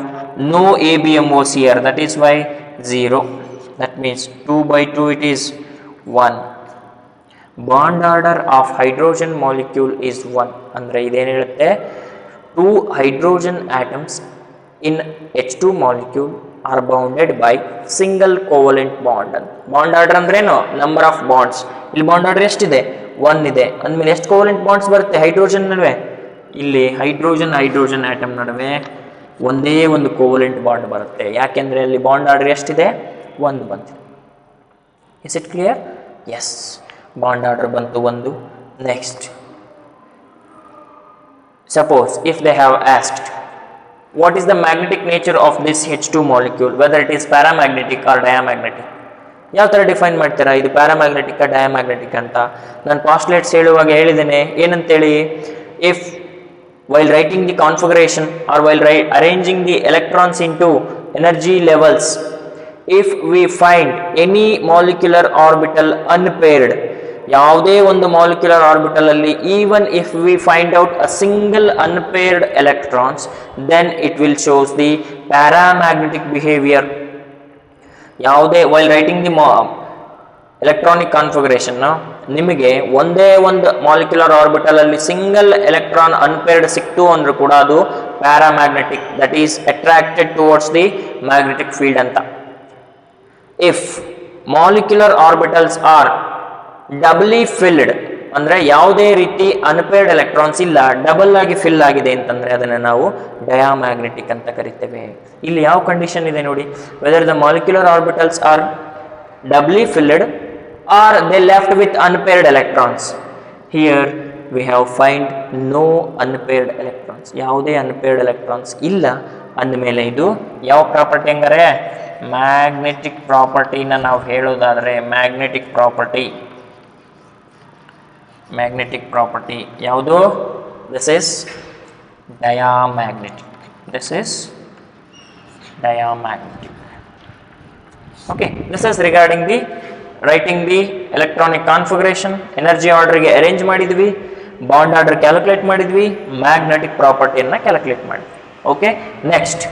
no ABMOs here. That is why 0. That means 2/2 it is 1. Bond order of hydrogen molecule is 1. ಅಂದರೆ ಇದೇನು ಹೇಳುತ್ತೆ? 2 hydrogen atoms in H2 molecule are bounded by single covalent bond. Bond order ಅಂದ್ರೇನು? Number of bonds. ಇಲ್ಲಿ bond order ಎಷ್ಟಿದೆ? 1 ಇದೆ. ಅಂದಮೇಲೆ ಎಷ್ಟು covalent bonds ಬರುತ್ತೆ ಹೈಡ್ರೋಜನ್ ನಡುವೆ? ಇಲ್ಲಿ ಹೈಡ್ರೋಜನ್ ಆಟಮ್ ನಡುವೆ ಒಂದೇ ಒಂದು ಕೋವಲೆಂಟ್ ಬಾಂಡ್ ಬರುತ್ತೆ. ಯಾಕೆಂದರೆ ಅಲ್ಲಿ ಬಾಂಡ್ ಆರ್ಡರ್ ಎಷ್ಟಿದೆ? 1 ಬಂತು. Is it clear? Yes, bond order ಬಂತು 1. Next, suppose if they have asked what is the magnetic nature of this H2 molecule, whether it is paramagnetic or diamagnetic. ಯಾವ ಥರ define ಮಾಡ್ತೀರಾ? ಇದು ಪ್ಯಾರಾಮ್ಯಾಗ್ನೆಟಿಕ್ ಡಯಾಮ್ಯಾಗ್ನೆಟಿಕ್ ಅಂತ ನಾನು ಪಾಸ್ಟ್ಲೇಟ್ಸ್ ಹೇಳುವಾಗ ಹೇಳಿದ್ದೇನೆ. ಏನಂತೇಳಿ? If while writing the configuration or while arranging the electrons into energy levels, if we find any molecular orbital unpaired, ಯಾವುದೇ ಒಂದು ಮಾಲಿಕ್ಯುಲರ್ ಆರ್ಬಿಟಲ್ ಅಲ್ಲಿ even if we find out a single unpaired electrons, then it will shows the paramagnetic behavior. ಯಾವುದೇ while writing the electronic configuration ನಿಮಗೆ ಒಂದೇ ಒಂದು molecular orbital ಅಲ್ಲಿ single electron unpaired ಸಿಕ್ತು ಅಂದ್ರೂ ಕೂಡ ಅದು paramagnetic, that is attracted towards the magnetic field ಅಂತ. If molecular orbitals are doubly filled ಅಂದ್ರೆ ಯಾವುದೇ ರೀತಿ ಅನ್ಪೇರ್ಡ್ ಎಲೆಕ್ಟ್ರಾನ್ಸ್ ಇಲ್ಲ, ಡಬಲ್ ಆಗಿ ಫಿಲ್ ಆಗಿದೆ ಅಂತಂದ್ರೆ ಅದನ್ನ ನಾವು ಡಯಾಮ್ಯಾಗ್ನೆಟಿಕ್ ಅಂತ ಕರಿತೇವೆ. ಇಲ್ಲಿ ಯಾವ ಕಂಡೀಷನ್ ಇದೆ ನೋಡಿ, whether the molecular orbitals are doubly filled or they left with unpaired electrons. Here we have find no unpaired electrons. ಯಾವುದೇ unpaired electrons ಇಲ್ಲ ಅಂದಮೇಲೆ ಇದು ಯಾವ ಪ್ರಾಪರ್ಟಿ ಹಂಗಾರೆ ಮ್ಯಾಗ್ನೆಟಿಕ್ ಪ್ರಾಪರ್ಟಿನ ನಾವು ಹೇಳೋದಾದ್ರೆ ಮ್ಯಾಗ್ನೆಟಿಕ್ ಪ್ರಾಪರ್ಟಿ ಯಾವುದು? This is diamagnetic. Okay, this is regarding the writing the electronic configuration, energy order ಗೆ ಅರೇಂಜ್ ಮಾಡಿದ್ವಿ, ಬಾಂಡ್ ಆರ್ಡರ್ ಕ್ಯಾಲ್ಕುಲೇಟ್ ಮಾಡಿದ್ವಿ, ಮ್ಯಾಗ್ನೆಟಿಕ್ ಪ್ರಾಪರ್ಟಿಯನ್ನು ಕ್ಯಾಲ್ಕುಲೇಟ್ ಮಾಡಿದ್ವಿ. Okay, next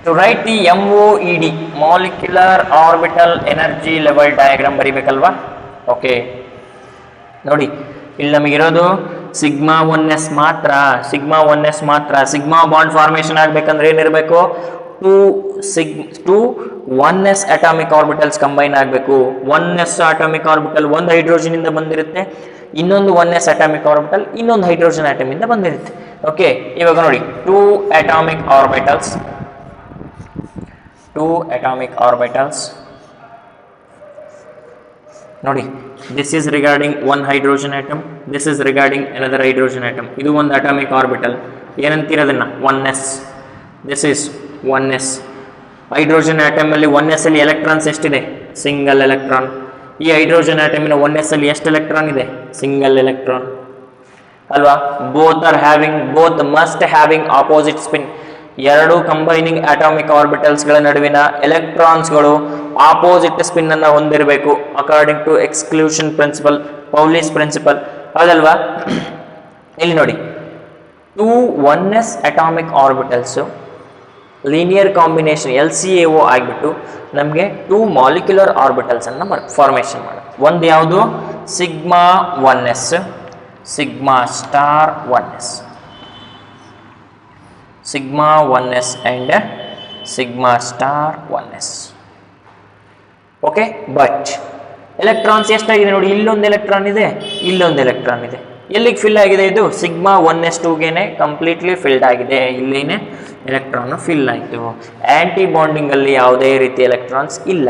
to write the MOED molecular orbital energy level diagram ಬರಿಬೇಕಲ್ವಾ? Okay ನೋಡಿ, ಇಲ್ಲಿ ನಮಗಿರೋದು sigma 1s ಮಾತ್ರ. Sigma bond formation ಆಗ್ಬೇಕಂದ್ರೆ ಏನಿರಬೇಕು? To 1s atomic orbitals combine ಆಗಬೇಕು. 1s ಅಟಾಮಿಕ್ ಆರ್ಬಿಟಲ್ ಒಂದು ಹೈಡ್ರೋಜನ್ ಇಂದ ಬಂದಿರುತ್ತೆ, ಇನ್ನೊಂದು 1s ಅಟಾಮಿಕ್ ಆರ್ಬಿಟಲ್ ಇನ್ನೊಂದು ಹೈಡ್ರೋಜನ್ ಆಟಮ್ ಇಂದ ಬಂದಿರುತ್ತೆ. ಓಕೆ, ಇವಾಗ ನೋಡಿ, ಟೂ ಅಟಾಮಿಕ್ ಆರ್ಬಿಟಲ್ಸ್ ನೋಡಿ, this is regarding one hydrogen atom, this is regarding another hydrogen atom. ಇದು ಒಂದು ಅಟಾಮಿಕ್ ಆರ್ಬಿಟಲ್, ಏನಂತೀರದನ್ನ 1s. This is 1s. Hydrogen atom ಅಲ್ಲಿ 1s ಅಲ್ಲಿ ಎಲೆಕ್ಟ್ರಾನ್ಸ್ ಎಷ್ಟಿದೆ? Single electron. ಈ ಹೈಡ್ರೋಜನ್ ಆಟಮಿನ 1s ಅಲ್ಲಿ ಎಷ್ಟು ಎಲೆಕ್ಟ್ರಾನ್ ಇದೆ? ಸಿಂಗಲ್ ಎಲೆಕ್ಟ್ರಾನ್ ಅಲ್ವಾ? Both must having opposite spin. ಎರಡು ಕಂಬೈನಿಂಗ್ ಅಟಾಮಿಕ್ ಆರ್ಬಿಟಲ್ಸ್ ಗಳ ನಡುವಿನ ಎಲೆಕ್ಟ್ರಾನ್ಸ್ಗಳು ಆಪೋಸಿಟ್ ಸ್ಪಿನ್ ಅನ್ನ ಹೊಂದಿರಬೇಕು, according to exclusion principle, Pauli's principle, ಹೌದಲ್ವಾ? ಇಲ್ಲಿ ನೋಡಿ, 2 1s atomic orbitals linear combination LCAO ಆಗಿಬಿಟ್ಟು ನಮಗೆ 2 ಮಾಲಿಕ್ಯುಲರ್ ಆರ್ಬಿಟಲ್ಸ್ ಅನ್ನ ಫಾರ್ಮೇಷನ್ ಮಾಡುತ್ತೆ. ಒಂದು ಯಾವುದು? Sigma 1s, sigma star 1s, sigma 1s and sigma star 1s. Okay, but electrons ಎಷ್ಟಾಗಿದೆ ನೋಡಿ, ಇಲ್ಲೊಂದು ಎಲೆಕ್ಟ್ರಾನ್ ಇದೆ, ಇಲ್ಲೊಂದು ಎಲೆಕ್ಟ್ರಾನ್ ಇದೆ. ಎಲ್ಲಿಗೆ ಫಿಲ್ ಆಗಿದೆ? ಇದು ಸಿಗ್ಮಾ 1s2ಗೆನೆ ಕಂಪ್ಲೀಟ್ಲಿ ಫಿಲ್ಡ್ ಆಗಿದೆ, ಇಲ್ಲೇನೆ ಎಲೆಕ್ಟ್ರಾನ್ ಫಿಲ್ ಆಯಿತು. ಆಂಟಿ ಬಾಂಡಿಂಗ್ ಅಲ್ಲಿ ಯಾವುದೇ ರೀತಿ ಎಲೆಕ್ಟ್ರಾನ್ಸ್ ಇಲ್ಲ.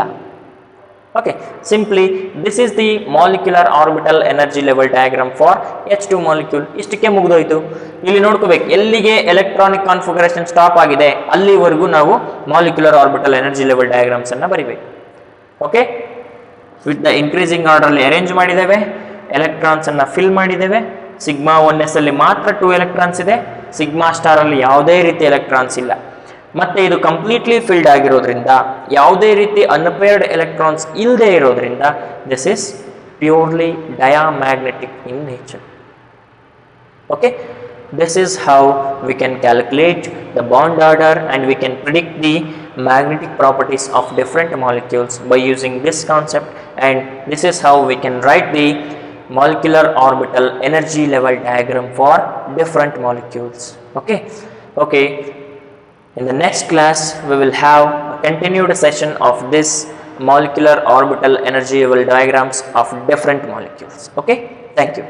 Okay, simply this is the molecular orbital energy level diagram for H2 molecule. ಇಷ್ಟಕ್ಕೆ ಮುಗಿದೋಯ್ತು. ಇಲ್ಲಿ ನೋಡ್ಕೋಬೇಕು, ಎಲ್ಲಿಗೆ ಎಲೆಕ್ಟ್ರಾನಿಕ್ ಕಾನ್ಫಿಗರೇಷನ್ ಸ್ಟಾಪ್ ಆಗಿದೆ ಅಲ್ಲಿವರೆಗೂ ನಾವು molecular orbital energy level diagrams ಅನ್ನ ಬರಿಬೇಕು. Okay, with the increasing order ಅಲ್ಲಿ ಅರೇಂಜ್ ಮಾಡಿದ್ದೇವೆ, ಎಲೆಕ್ಟ್ರಾನ್ಸ್ ಅನ್ನ ಫಿಲ್ ಮಾಡಿದ್ದೇವೆ. ಸಿಗ್ಮಾ 1s ಅಲ್ಲಿ ಮಾತ್ರ 2 ಎಲೆಕ್ಟ್ರಾನ್ಸ್ ಇದೆ, ಸಿಗ್ಮಾ ಸ್ಟಾರ್ ಅಲ್ಲಿ ಯಾವುದೇ ರೀತಿ ಎಲೆಕ್ಟ್ರಾನ್ಸ್ ಇಲ್ಲ. ಮತ್ತೆ ಇದು ಕಂಪ್ಲೀಟ್ಲಿ ಫಿಲ್ಡ್ ಆಗಿರೋದ್ರಿಂದ, ಯಾವುದೇ ರೀತಿ ಅನ್ಪೇರ್ಡ್ ಎಲೆಕ್ಟ್ರಾನ್ಸ್ ಇಲ್ಲದೆ ಇರೋದ್ರಿಂದ this is purely diamagnetic in nature. Okay, this is how we can calculate the bond order and we can predict the magnetic properties of different molecules by using this concept, and this is how we can write the molecular orbital energy level diagram for different molecules. Okay, in the next class we will have a continued session of this molecular orbital energy level diagrams of different molecules. Okay, thank you.